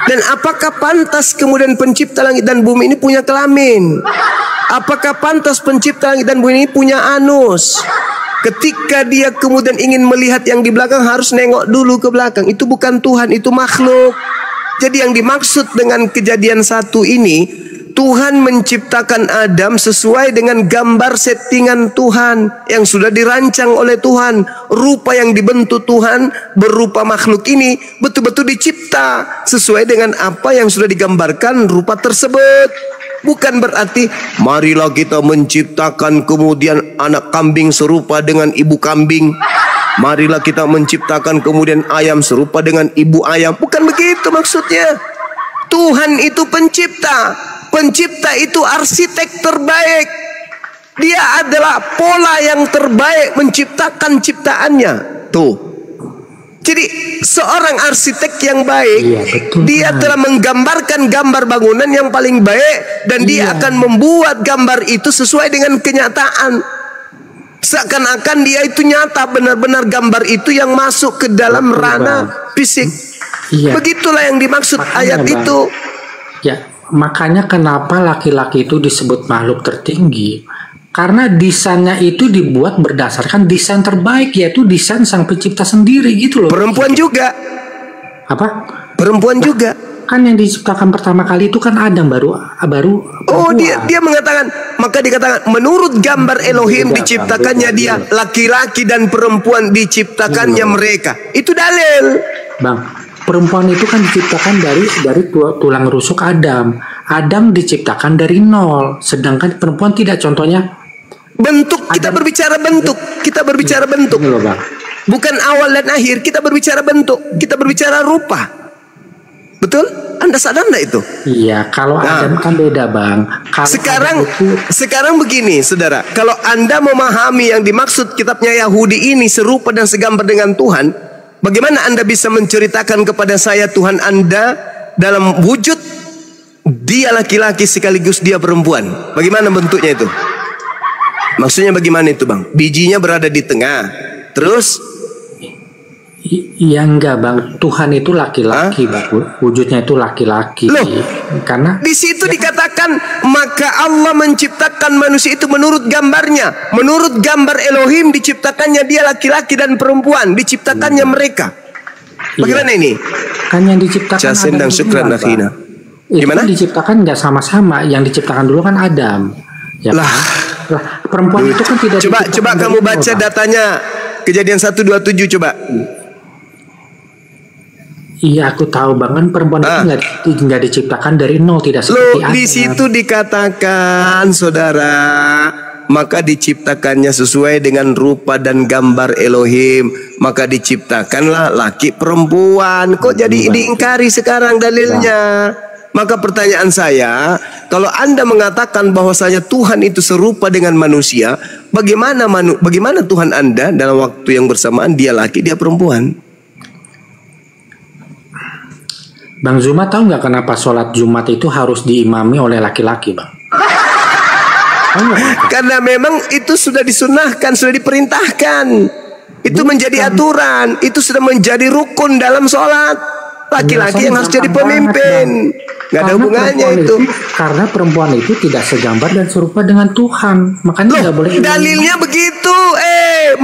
A: Dan apakah pantas kemudian pencipta langit dan bumi ini punya kelamin? Apakah pantas pencipta langit dan bumi ini punya anus? Ketika dia kemudian ingin melihat yang di belakang harus nengok dulu ke belakang. Itu bukan Tuhan, itu makhluk. Jadi yang dimaksud dengan kejadian 1 ini, Tuhan menciptakan Adam sesuai dengan gambar settingan Tuhan yang sudah dirancang oleh Tuhan. Rupa yang dibentuk Tuhan berupa makhluk ini betul-betul dicipta sesuai dengan apa yang sudah digambarkan rupa tersebut. Bukan berarti marilah kita menciptakan kemudian anak kambing serupa dengan ibu kambing. Marilah kita menciptakan kemudian ayam serupa dengan ibu ayam. Bukan begitu maksudnya. Tuhan itu pencipta. Pencipta itu arsitek terbaik. Dia adalah pola yang terbaik menciptakan ciptaannya. Tuh. Jadi seorang arsitek yang baik, dia telah menggambarkan gambar bangunan yang paling baik, dan dia akan membuat gambar itu sesuai dengan kenyataan. Seakan-akan dia itu nyata, benar-benar gambar itu yang masuk ke dalam ranah fisik. Begitulah yang dimaksud ayat itu.
E: Ya. Makanya kenapa laki-laki itu disebut makhluk tertinggi? Karena desainnya itu dibuat berdasarkan desain terbaik, yaitu desain sang pencipta sendiri gitu loh.
A: Perempuan juga.
E: Apa?
A: Perempuan juga.
E: Kan yang diciptakan pertama kali itu kan Adam baru.
A: Oh, dia mengatakan, maka dikatakan menurut gambar Elohim diciptakannya dia, laki-laki dan perempuan diciptakannya mereka. Itu dalil.
E: Bang, perempuan itu kan diciptakan dari tulang rusuk Adam. Adam diciptakan dari nol, sedangkan perempuan tidak. Contohnya
A: bentuk, kita berbicara bentuk. Kita berbicara bentuk. Bukan awal dan akhir, kita berbicara bentuk. Kita berbicara rupa. Betul? Anda sadar enggak itu?
E: Iya, kalau Adam kan beda, Bang.
A: Sekarang begini, saudara. Kalau Anda memahami yang dimaksud kitabnya Yahudi ini serupa dan segambar dengan Tuhan, bagaimana Anda bisa menceritakan kepada saya Tuhan Anda dalam wujud dia laki-laki sekaligus dia perempuan? Bagaimana bentuknya itu? Maksudnya bagaimana itu, Bang? Bijinya berada di tengah. Terus?
E: Iya enggak, Bang. Tuhan itu laki-laki, Bang. Wujudnya itu laki-laki.
A: Loh,
E: karena
A: di situ dikatakan maka Allah menciptakan manusia itu menurut gambarnya. Menurut gambar Elohim diciptakannya dia laki-laki dan perempuan, diciptakannya mereka. Bagaimana ini?
E: Kan yang diciptakan
A: Jasen dan syukran akhina.
E: Gimana? Diciptakan nggak sama-sama. Yang diciptakan dulu kan Adam. Ya, lah, perempuan itu kan tidak.
A: Coba kamu baca datanya Kejadian 1:27 coba.
E: Iya, aku tahu banget perempuan itu nggak diciptakan dari nol, tidak seperti Adam.
A: Di situ dikatakan, saudara, maka diciptakannya sesuai dengan rupa dan gambar Elohim, maka diciptakanlah laki perempuan. Kok jadi diingkari sekarang dalilnya? Maka pertanyaan saya, kalau Anda mengatakan bahwasanya Tuhan itu serupa dengan manusia, bagaimana Tuhan Anda dalam waktu yang bersamaan dia laki, dia perempuan?
E: Bang Zuma tahu nggak kenapa sholat Jumat itu harus diimami oleh laki-laki, Bang?
A: Karena memang itu sudah disunahkan, sudah diperintahkan. Itu menjadi aturan, itu sudah menjadi rukun dalam sholat. Laki-laki yang harus jadi pemimpin. Gak ada hubungannya itu.
E: Karena perempuan itu tidak segambar dan serupa dengan Tuhan. Makanya nggak boleh.
A: Dalilnya begitu.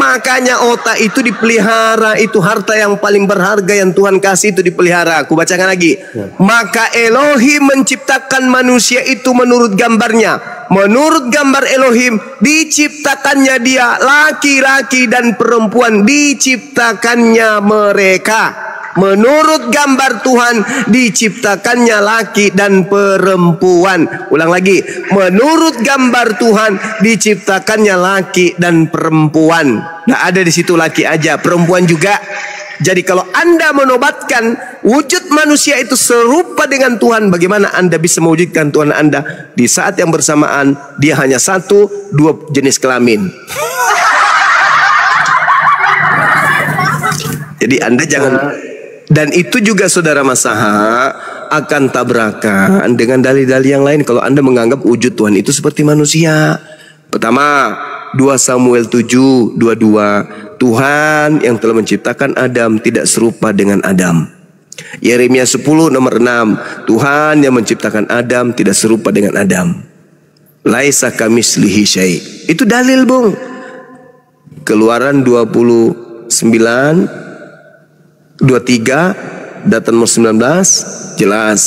A: Makanya otak itu dipelihara. Itu harta yang paling berharga yang Tuhan kasih, itu dipelihara. Aku bacakan lagi. Maka Elohim menciptakan manusia itu menurut gambarnya. Menurut gambar Elohim diciptakannya dia, laki-laki dan perempuan diciptakannya mereka. Menurut gambar Tuhan diciptakannya laki dan perempuan. Ulang lagi. Menurut gambar Tuhan diciptakannya laki dan perempuan. Nah, ada di situ laki aja, perempuan juga. Jadi kalau Anda menobatkan wujud manusia itu serupa dengan Tuhan, bagaimana Anda bisa mewujudkan Tuhan Anda di saat yang bersamaan dia hanya 1-2 jenis kelamin? Jadi Anda jangan. Dan itu juga saudara Masaha akan tabrakan dengan dalil-dalil yang lain kalau Anda menganggap wujud Tuhan itu seperti manusia. Pertama, 2 Samuel 7:22, Tuhan yang telah menciptakan Adam tidak serupa dengan Adam. Yeremia 10:6, Tuhan yang menciptakan Adam tidak serupa dengan Adam. Laisa kamislihi syai'. Itu dalil, Bung. Keluaran 29:23, Data nomor 19 jelas.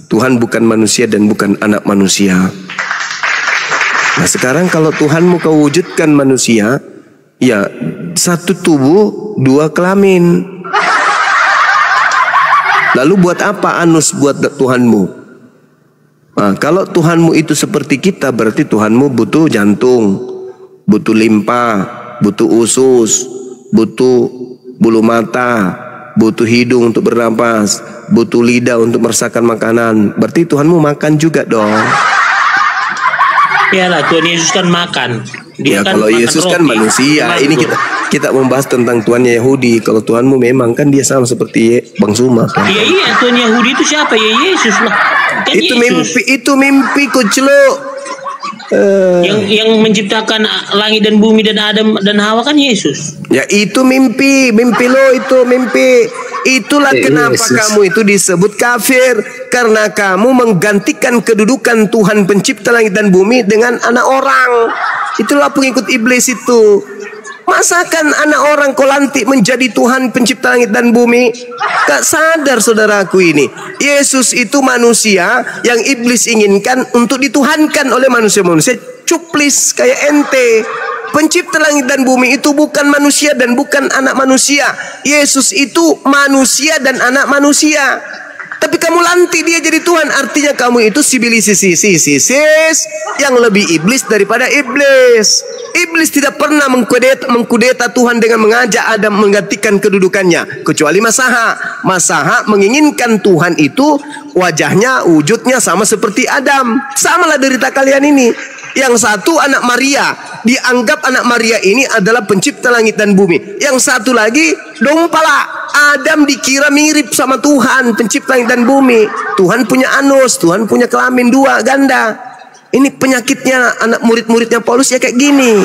A: Tuhan bukan manusia dan bukan anak manusia. Nah sekarang kalau Tuhanmu kau wujudkan manusia, ya satu tubuh dua kelamin. Lalu buat apa anus buat Tuhanmu? Nah, kalau Tuhanmu itu seperti kita, berarti Tuhanmu butuh jantung, butuh limpa, butuh usus, butuh bulu mata, butuh hidung untuk bernapas, butuh lidah untuk merasakan makanan. Berarti Tuhanmu makan juga dong.
B: Iyalah, Tuhan Yesus kan makan.
A: Ya
B: Dia kan
A: kalau
B: makan
A: Yesus
B: roti.
A: kan manusia.
B: Makan
A: Ini
B: tuh.
A: kita membahas tentang Tuhannya Yahudi. Kalau Tuhanmu memang kan dia sama seperti Bang Suma kan.
B: Iya, Tuhan Yahudi itu siapa? Ya Yesus lah. Kan
A: Itu mimpi kucluk.
B: yang menciptakan langit dan bumi dan Adam dan Hawa kan Yesus.
A: Ya itu mimpi lo itu mimpi. Itulah kenapa kamu itu disebut kafir, karena kamu menggantikan kedudukan Tuhan pencipta langit dan bumi dengan anak orang. Itulah pengikut iblis itu. Masakan anak orang kau lantik menjadi Tuhan pencipta langit dan bumi? Gak sadar saudaraku ini. Yesus itu manusia yang iblis inginkan untuk dituhankan oleh manusia-manusia cuplis kayak ente. Pencipta langit dan bumi itu bukan manusia dan bukan anak manusia. Yesus itu manusia dan anak manusia. Tapi kamu lantik dia jadi Tuhan, artinya kamu itu sibilisis yang lebih iblis daripada iblis. Iblis tidak pernah mengkudeta Tuhan dengan mengajak Adam menggantikan kedudukannya, kecuali Masaha. Masaha menginginkan Tuhan itu wajahnya, wujudnya sama seperti Adam. Samalah derita kalian ini. Yang satu anak Maria, dianggap anak Maria ini adalah pencipta langit dan bumi. Yang satu lagi dompala. Adam dikira mirip sama Tuhan pencipta langit dan bumi. Tuhan punya anus, Tuhan punya kelamin dua ganda. Ini penyakitnya anak murid-muridnya Paulus ya kayak gini.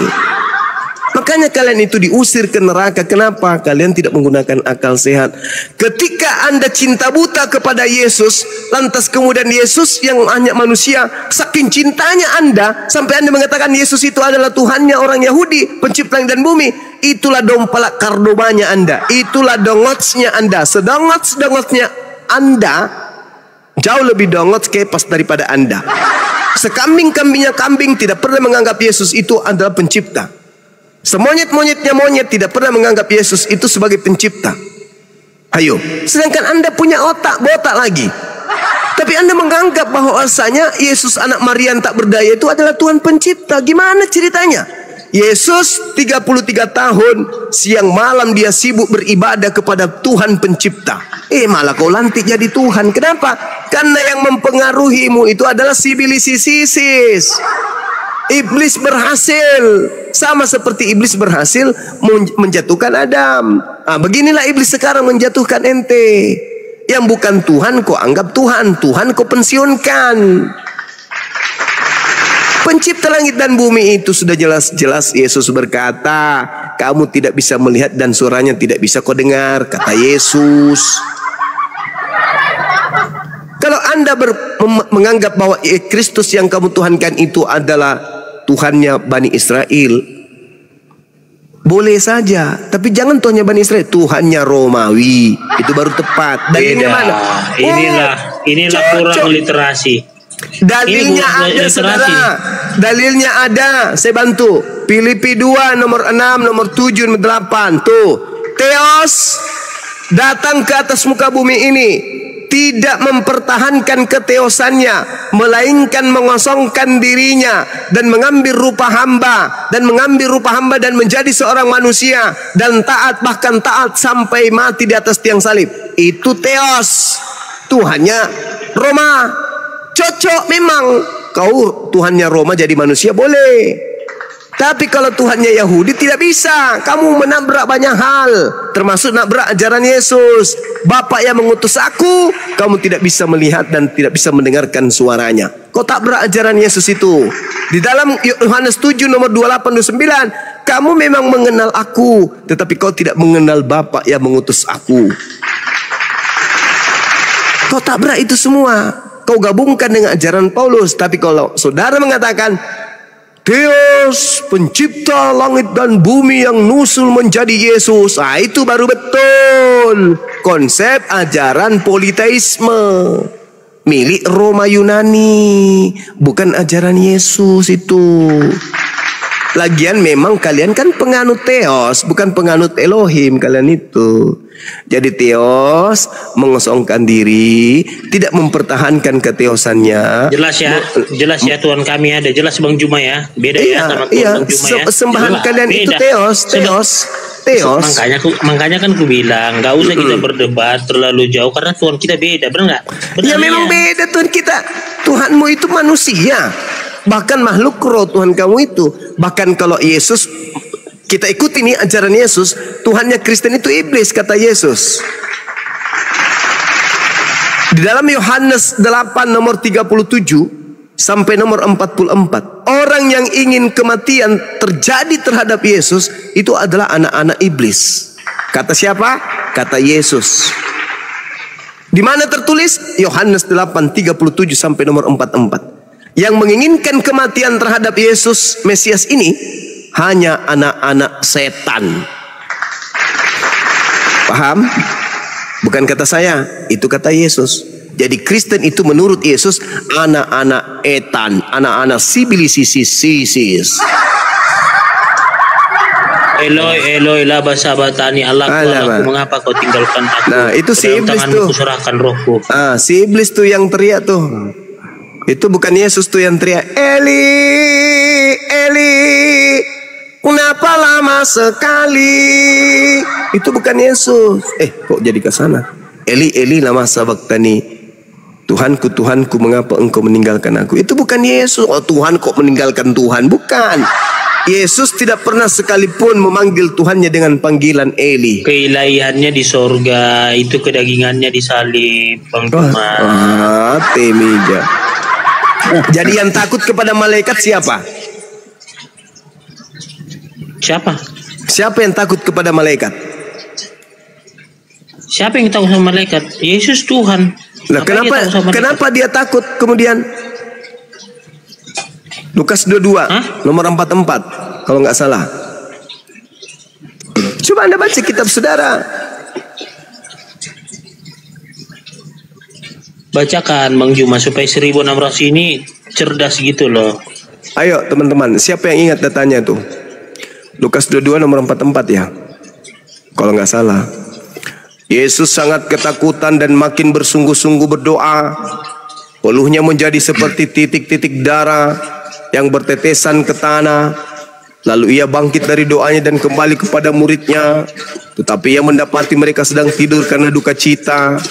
A: Makanya kalian itu diusir ke neraka. Kenapa? Kalian tidak menggunakan akal sehat. Ketika Anda cinta buta kepada Yesus, lantas kemudian Yesus yang hanya manusia, saking cintanya Anda sampai Anda mengatakan Yesus itu adalah Tuhannya orang Yahudi, pencipta langit dan bumi. Itulah dompalak kardobanya Anda. Itulah dongotsnya Anda. Sedongots-dongotnya Anda jauh lebih dongots kepas daripada Anda. Sekambing-kambingnya kambing tidak pernah menganggap Yesus itu adalah pencipta. Semonyet-monyetnya monyet tidak pernah menganggap Yesus itu sebagai pencipta. Ayo, sedangkan Anda punya otak botak lagi. Tapi Anda menganggap bahwasanya Yesus anak Maria tak berdaya itu adalah Tuhan pencipta. Gimana ceritanya? Yesus 33 tahun siang malam dia sibuk beribadah kepada Tuhan pencipta. Malah kau lantik jadi Tuhan. Kenapa? Karena yang mempengaruhimu itu adalah sibilisisis. Iblis berhasil, sama seperti iblis berhasil menjatuhkan Adam. Beginilah iblis sekarang menjatuhkan ente. Yang bukan Tuhan kau anggap Tuhan, Tuhan kau pensiunkan. Pencipta langit dan bumi itu sudah jelas-jelas Yesus berkata, kamu tidak bisa melihat dan suaranya tidak bisa kau dengar, kata Yesus. Kalau Anda menganggap bahwa Kristus yang kamu tuhankan itu adalah Tuhannya Bani Israel, boleh saja. Tapi jangan Tuhannya Bani Israel, Tuhannya Romawi. Itu baru tepat. Dalilnya mana?
B: Inilah kurang literasi.
A: Dalilnya ada saudara. Dalilnya ada. Saya bantu. Filipi 2 nomor 6, nomor 7, nomor 8. Tuh. Theos datang ke atas muka bumi ini, tidak mempertahankan keteosannya, melainkan mengosongkan dirinya dan mengambil rupa hamba dan menjadi seorang manusia dan taat, bahkan taat sampai mati di atas tiang salib. Itu Theos, Tuhannya Roma. Cocok memang kau Tuhannya Roma jadi manusia boleh. Tapi kalau Tuhannya Yahudi tidak bisa. Kamu menabrak banyak hal, termasuk nabrak ajaran Yesus. Bapa yang mengutus aku, kamu tidak bisa melihat dan tidak bisa mendengarkan suaranya. Kau tabrak ajaran Yesus itu. Di dalam Yohanes 7 nomor 28-29, kamu memang mengenal aku, tetapi kau tidak mengenal Bapa yang mengutus aku. Kau tabrak itu semua. Kau gabungkan dengan ajaran Paulus. Tapi kalau saudara mengatakan Theos, pencipta langit dan bumi yang nusul menjadi Yesus. Ah, itu baru betul konsep ajaran politeisme milik Roma Yunani, bukan ajaran Yesus itu. Lagian memang kalian kan penganut Theos, bukan penganut Elohim kalian itu. Jadi Theos mengosongkan diri, tidak mempertahankan keteosannya.
B: Jelas ya Tuhan kami ada, jelas Bang Juma ya. Beda ya sama Tuhan Bang Juma ya.
A: Sembahan kalian beda. Itu Theos.
B: Makanya kan ku bilang nggak usah kita berdebat terlalu jauh karena Tuhan kita beda, benar nggak?
A: Ya memang beda Tuhan kita. Tuhanmu itu manusia. Bahkan makhluk roh Tuhan kamu itu. Bahkan kalau Yesus, kita ikuti nih ajaran Yesus, Tuhannya Kristen itu iblis, kata Yesus. Di dalam Yohanes 8 nomor 37 sampai nomor 44, orang yang ingin kematian terjadi terhadap Yesus itu adalah anak-anak iblis. Kata siapa? Kata Yesus. Di mana tertulis? Yohanes 8 37 sampai nomor 44. Yang menginginkan kematian terhadap Yesus Mesias ini hanya anak-anak setan. Paham? Bukan kata saya, itu kata Yesus. Jadi Kristen itu menurut Yesus anak-anak etan, anak-anak sibilisisis.
B: Eloi, Eloi, laba sabatani Allah, mengapa kau tinggalkan aku?
A: Nah, itu si iblis tuh.
B: Kuserahkan rohku.
A: Si iblis tuh yang teriak tuh. Itu bukan Yesus tuh yang teriak, Eli, Eli, kenapa lama sekali? Itu bukan Yesus. Kok jadi ke sana? Eli, Eli, lama sabaktani. Tuhanku, Tuhanku, mengapa engkau meninggalkan aku? Itu bukan Yesus. Oh, Tuhan kok meninggalkan Tuhan? Bukan. Yesus tidak pernah sekalipun memanggil Tuhannya dengan panggilan Eli.
B: Keilahiannya di sorga, itu kedagingannya disalib, Bang Juma.
A: Temija. Jadi yang takut kepada malaikat siapa? Siapa yang takut kepada malaikat?
B: Siapa yang takut sama malaikat? Yesus Tuhan.
A: Nah, kenapa dia takut kemudian? Lukas 22 nomor 44 kalau nggak salah. Coba Anda baca kitab saudara.
B: Bacakan Bang Juma supaya 1600 ini cerdas gitu loh.
A: Ayo teman-teman, siapa yang ingat datanya tuh? Lukas 22 nomor 44 ya. Kalau nggak salah. Yesus sangat ketakutan dan makin bersungguh-sungguh berdoa. Peluhnya menjadi seperti titik-titik darah yang bertetesan ke tanah. Lalu ia bangkit dari doanya dan kembali kepada muridnya. Tetapi ia mendapati mereka sedang tidur karena duka cita.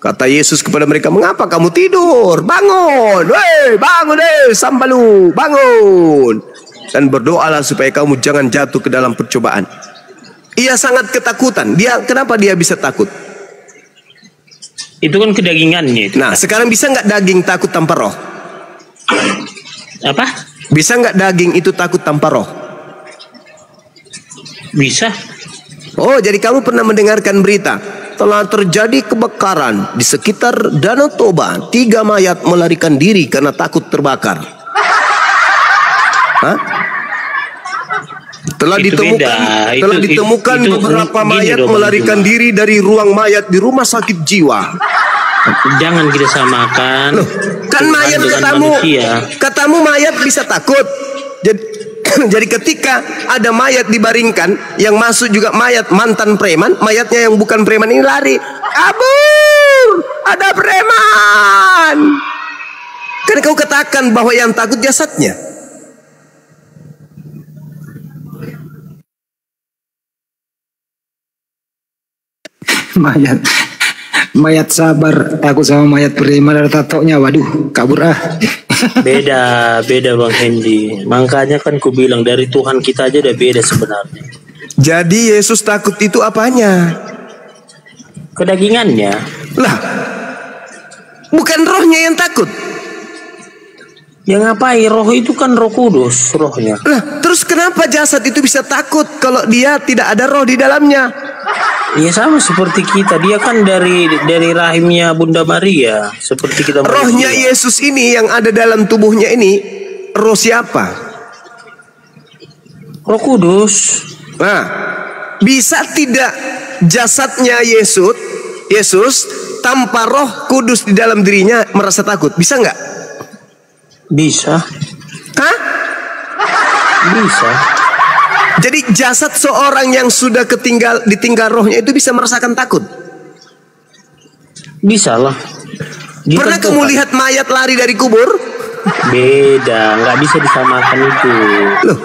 A: Kata Yesus kepada mereka, mengapa kamu tidur? Bangun, weh, bangun deh, sambalu, bangun. Dan berdoalah supaya kamu jangan jatuh ke dalam percobaan. Ia sangat ketakutan. Kenapa dia bisa takut?
B: Itu kan kedagingannya itu.
A: Nah, sekarang bisa nggak daging takut tanpa roh?
B: Apa?
A: Bisa nggak daging itu takut tanpa roh?
B: Bisa.
A: Oh, jadi kamu pernah mendengarkan berita telah terjadi kebakaran di sekitar Danau Toba. 3 mayat melarikan diri karena takut terbakar. Hah? Telah ditemukan beberapa mayat melarikan diri dari ruang mayat di rumah sakit jiwa.
B: Jangan kita samakan.
A: Loh, kan mayat katamu mayat bisa takut. Jadi ketika ada mayat dibaringkan, yang masuk juga mayat mantan preman, mayatnya yang bukan preman ini lari, kabur, ada preman. Kan kau katakan bahwa yang takut jasadnya.
F: Mayat sabar, takut sama mayat preman ada tatonya, waduh, kabur ah.
B: Beda Bang Hendy. Makanya kan ku bilang dari Tuhan kita aja udah beda sebenarnya.
A: Jadi Yesus takut itu apanya?
B: Kedagingannya.
A: Lah, bukan rohnya yang takut.
B: Ya ngapain? Roh itu kan Roh Kudus rohnya.
A: Lah, terus kenapa jasad itu bisa takut kalau dia tidak ada roh di dalamnya?
B: Ya sama seperti kita, dia kan dari rahimnya Bunda Maria, seperti kita.
A: Rohnya Yesus ini yang ada dalam tubuhnya ini, roh siapa?
B: Roh Kudus.
A: Nah, bisa tidak jasadnya Yesus tanpa Roh Kudus di dalam dirinya merasa takut? Bisa nggak?
B: Bisa.
A: Hah?
B: Bisa.
A: Jadi jasad seorang yang sudah ditinggal rohnya itu bisa merasakan takut?
B: Bisa lah.
A: Pernah kamu lihat mayat lari dari kubur?
B: Beda, nggak bisa disamakan itu.
A: Loh,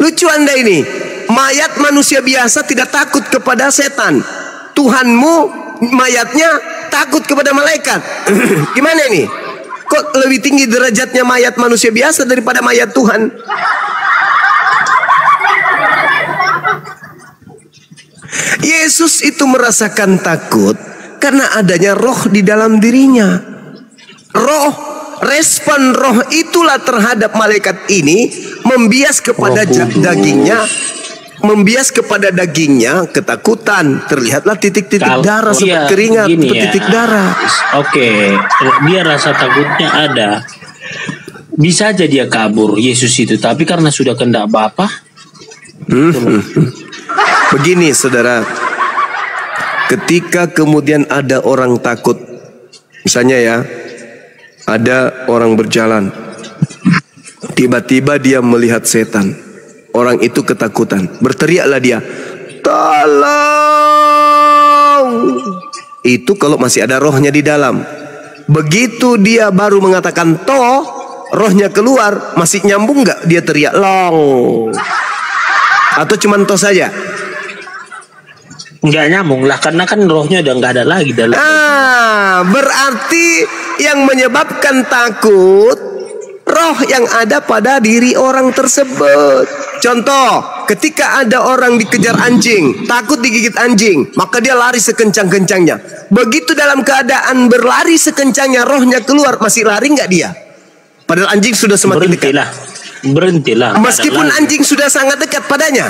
A: lucu Anda ini. Mayat manusia biasa tidak takut kepada setan. Tuhanmu mayatnya takut kepada malaikat. Gimana ini? Kok lebih tinggi derajatnya mayat manusia biasa daripada mayat Tuhan? Yesus itu merasakan takut karena adanya roh di dalam dirinya. Roh, respon roh itulah terhadap malaikat ini membias kepada dagingnya, membias kepada dagingnya ketakutan. Terlihatlah titik-titik darah seperti keringat, titik darah.
B: Oke, dia rasa takutnya ada. Bisa aja dia kabur Yesus itu, tapi karena sudah kehendak Bapa.
A: Begini saudara, ketika kemudian ada orang takut, misalnya ya, ada orang berjalan, tiba-tiba dia melihat setan, orang itu ketakutan, berteriaklah dia, tolong. Itu kalau masih ada rohnya di dalam. Begitu dia baru mengatakan toh, rohnya keluar, masih nyambung nggak dia teriak long? Atau cuman toh saja?
B: Nggak nyambung lah, karena kan rohnya udah nggak ada lagi dalam.
A: Berarti yang menyebabkan takut roh yang ada pada diri orang tersebut. Contoh, ketika ada orang dikejar anjing, takut digigit anjing, maka dia lari sekencang-kencangnya. Begitu dalam keadaan berlari sekencangnya, rohnya keluar, masih lari nggak dia? Padahal anjing sudah semakin dekat.
B: Berhentilah.
A: Meskipun anjing sudah sangat dekat padanya.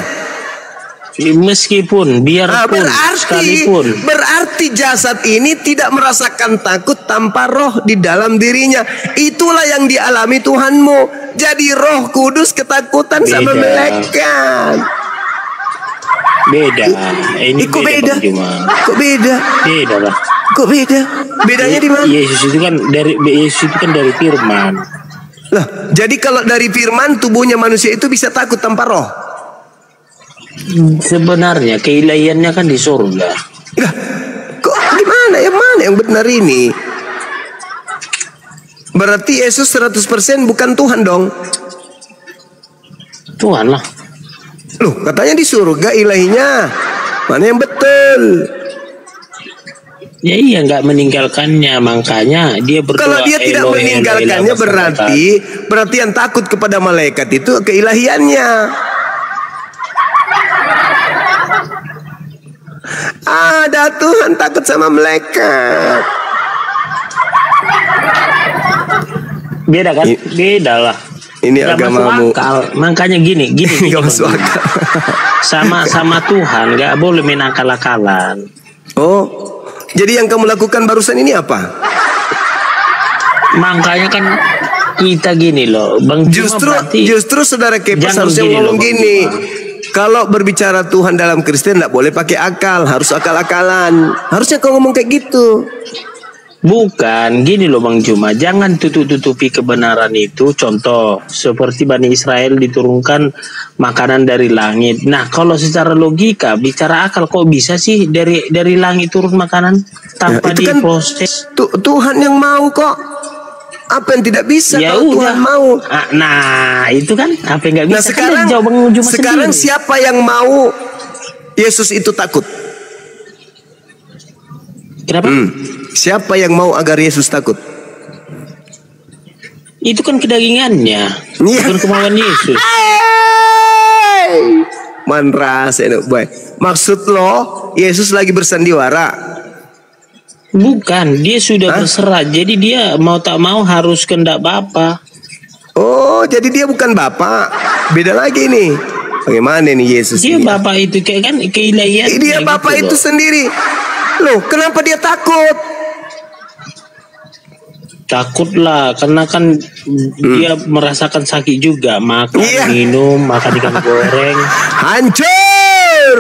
B: Meskipun biarpun sekalipun.
A: Berarti jasad ini tidak merasakan takut tanpa roh di dalam dirinya. Itulah yang dialami Tuhanmu. Jadi Roh Kudus ketakutan sama malaikat.
B: Beda. Ini
A: kok beda?
B: Kok beda? Beda lah.
A: Kok beda? Bedanya di mana?
B: Yesus itu kan dari firman.
A: Lah, jadi kalau dari firman tubuhnya manusia itu bisa takut tanpa roh.
B: Sebenarnya keilahiannya kan di surga.
A: Lah, kok gimana? Yang mana yang benar ini? Berarti Yesus 100% bukan Tuhan dong.
B: Tuhan lah.
A: Loh, katanya di surga ilahinya. Mana yang betul?
B: Ya iya, nggak meninggalkannya, makanya dia berdoa.
A: Kalau dia tidak meninggalkannya berarti yang takut kepada malaikat itu keilahiannya. Ada Tuhan takut sama malaikat.
B: Beda kan? Beda lah.
A: Ini
B: gak
A: agamamu.
B: Makanya gini.
A: Gak masuk akal.
B: Sama Tuhan nggak boleh main akal-akalan.
A: Oh, jadi yang kamu lakukan barusan ini apa?
B: Makanya kan kita gini loh, Bang.
A: Justru saudara Kepas harusnya ngomong gini. Kalau berbicara Tuhan dalam Kristen tidak boleh pakai akal, harus akal-akalan. Harusnya kau ngomong kayak gitu.
B: Bukan, gini loh Bang Juma, jangan tutup-tutupi kebenaran itu. Contoh, seperti Bani Israel diturunkan makanan dari langit. Nah, kalau secara logika, bicara akal, kok bisa sih dari langit turun makanan tanpa diproses?
A: Tuhan yang mau kok. Apa yang tidak bisa
B: ya
A: kalau
B: udah.
A: Tuhan mau?
B: Nah, itu kan apa yang nggak bisa.
A: Nah, sekarang siapa yang mau Yesus itu takut?
B: Kenapa?
A: Siapa yang mau agar Yesus takut?
B: Itu kan kedagingannya, bukan kemauan Yesus.
A: Manras enak baik. Maksud lo Yesus lagi bersandiwara?
B: Bukan, dia sudah berserah. Jadi dia mau tak mau harus kehendak Bapa.
A: Oh, jadi dia bukan Bapa. Beda lagi nih. Bagaimana nih Yesus?
B: Dia Bapa itu kayak kan keilahian.
A: Dia Bapa gitu itu sendiri. Loh, kenapa dia takut?
B: Takutlah, karena kan dia merasakan sakit juga, makan, minum, makan ikan goreng.
A: Hancur.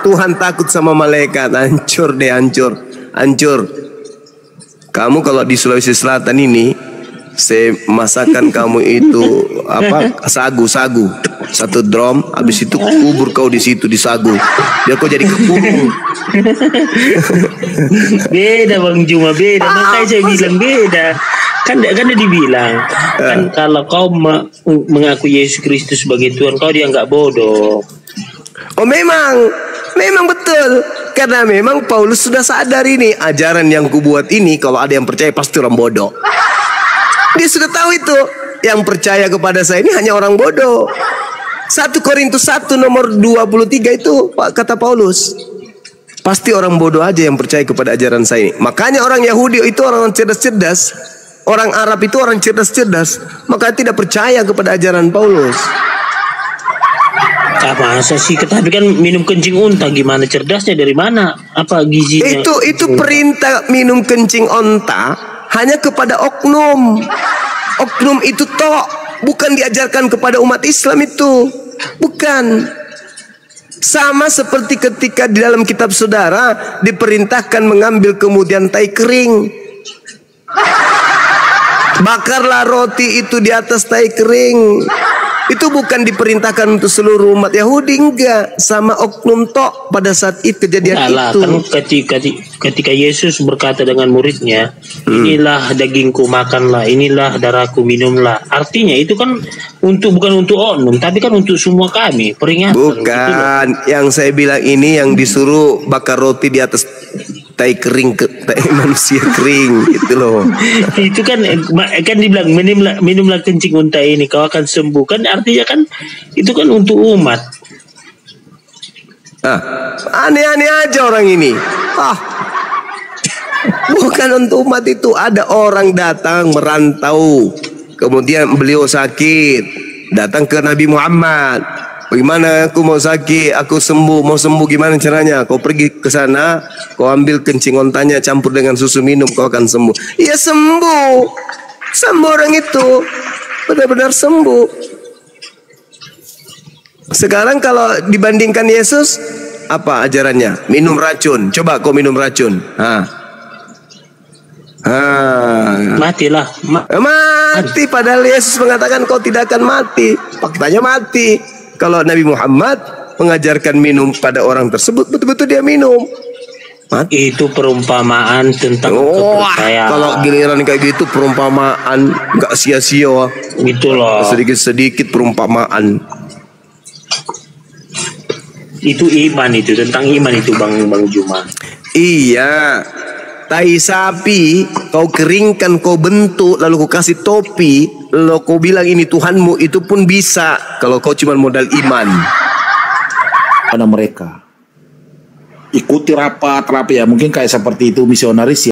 A: Tuhan takut sama malaikat. Hancur deh, hancur. Hancur. Kamu kalau di Sulawesi Selatan ini, saya masakan kamu itu apa? Sagu. Satu drum, habis itu kubur kau di situ di sagu. Biar kau jadi kekubur.
B: Beda Bang Juma, beda. Makanya saya bilang beda. Kan dibilang kan kalau kau mengaku Yesus Kristus sebagai Tuhan, kau dianggap bodoh.
A: Oh memang betul. Karena memang Paulus sudah sadar ini ajaran yang kubuat ini, kalau ada yang percaya pasti orang bodoh. Dia sudah tahu itu. Yang percaya kepada saya ini hanya orang bodoh. 1 Korintus 1 nomor 23 itu kata Paulus, pasti orang bodoh aja yang percaya kepada ajaran saya ini. Makanya orang Yahudi itu orang cerdas-cerdas, orang Arab itu orang cerdas-cerdas, maka tidak percaya kepada ajaran Paulus.
B: Masa sih? Tapi kan minum kencing unta, gimana cerdasnya, dari mana? Apa gizinya?
A: Itu perintah minum kencing unta hanya kepada oknum. Oknum itu bukan diajarkan kepada umat Islam itu. Bukan. Sama seperti ketika di dalam kitab saudara diperintahkan mengambil kemudian tai kering. Bakarlah roti itu di atas tai kering. Itu bukan diperintahkan untuk seluruh umat Yahudi, enggak, sama oknum pada saat itu kejadian itu.
B: Kan ketika Yesus berkata dengan muridnya, inilah dagingku, makanlah, inilah darahku, minumlah. Artinya itu kan bukan untuk oknum, tapi kan untuk semua kami, peringatan.
A: Bukan, gitu, yang saya bilang ini yang disuruh bakar roti di atas tai kering, tai manusia kering gitu loh.
B: Itu kan dibilang minumlah kencing unta ini kau akan sembuh, kan artinya kan itu kan untuk umat.
A: Aneh-aneh aja orang ini. Bukan untuk umat itu. Ada orang datang merantau, kemudian beliau sakit, datang ke Nabi Muhammad. Bagaimana aku mau sakit, aku mau sembuh gimana caranya? Kau pergi ke sana, kau ambil kencing ontanya campur dengan susu minum, kau akan sembuh. Iya sembuh orang itu, benar-benar sembuh. Sekarang kalau dibandingkan Yesus, apa ajarannya? Minum racun. Coba kau minum racun.
B: Matilah.
A: Mati. Padahal Yesus mengatakan kau tidak akan mati. Faktanya mati. Kalau Nabi Muhammad mengajarkan minum pada orang tersebut, betul-betul dia minum. Mati.
B: Itu perumpamaan tentang kepercayaan.
A: Kalau giliran kayak gitu perumpamaan, nggak sia-sia.
B: Gitu loh.
A: Sedikit-sedikit perumpamaan.
B: Itu iman, itu tentang iman itu Bang Juma.
A: Iya. Tai sapi kau keringkan, kau bentuk, lalu kau kasih topi, lalu kau bilang ini Tuhanmu, itu pun bisa kalau kau cuma modal iman.
G: Pada mereka ikuti rapat ya, mungkin kayak seperti itu misionaris ya.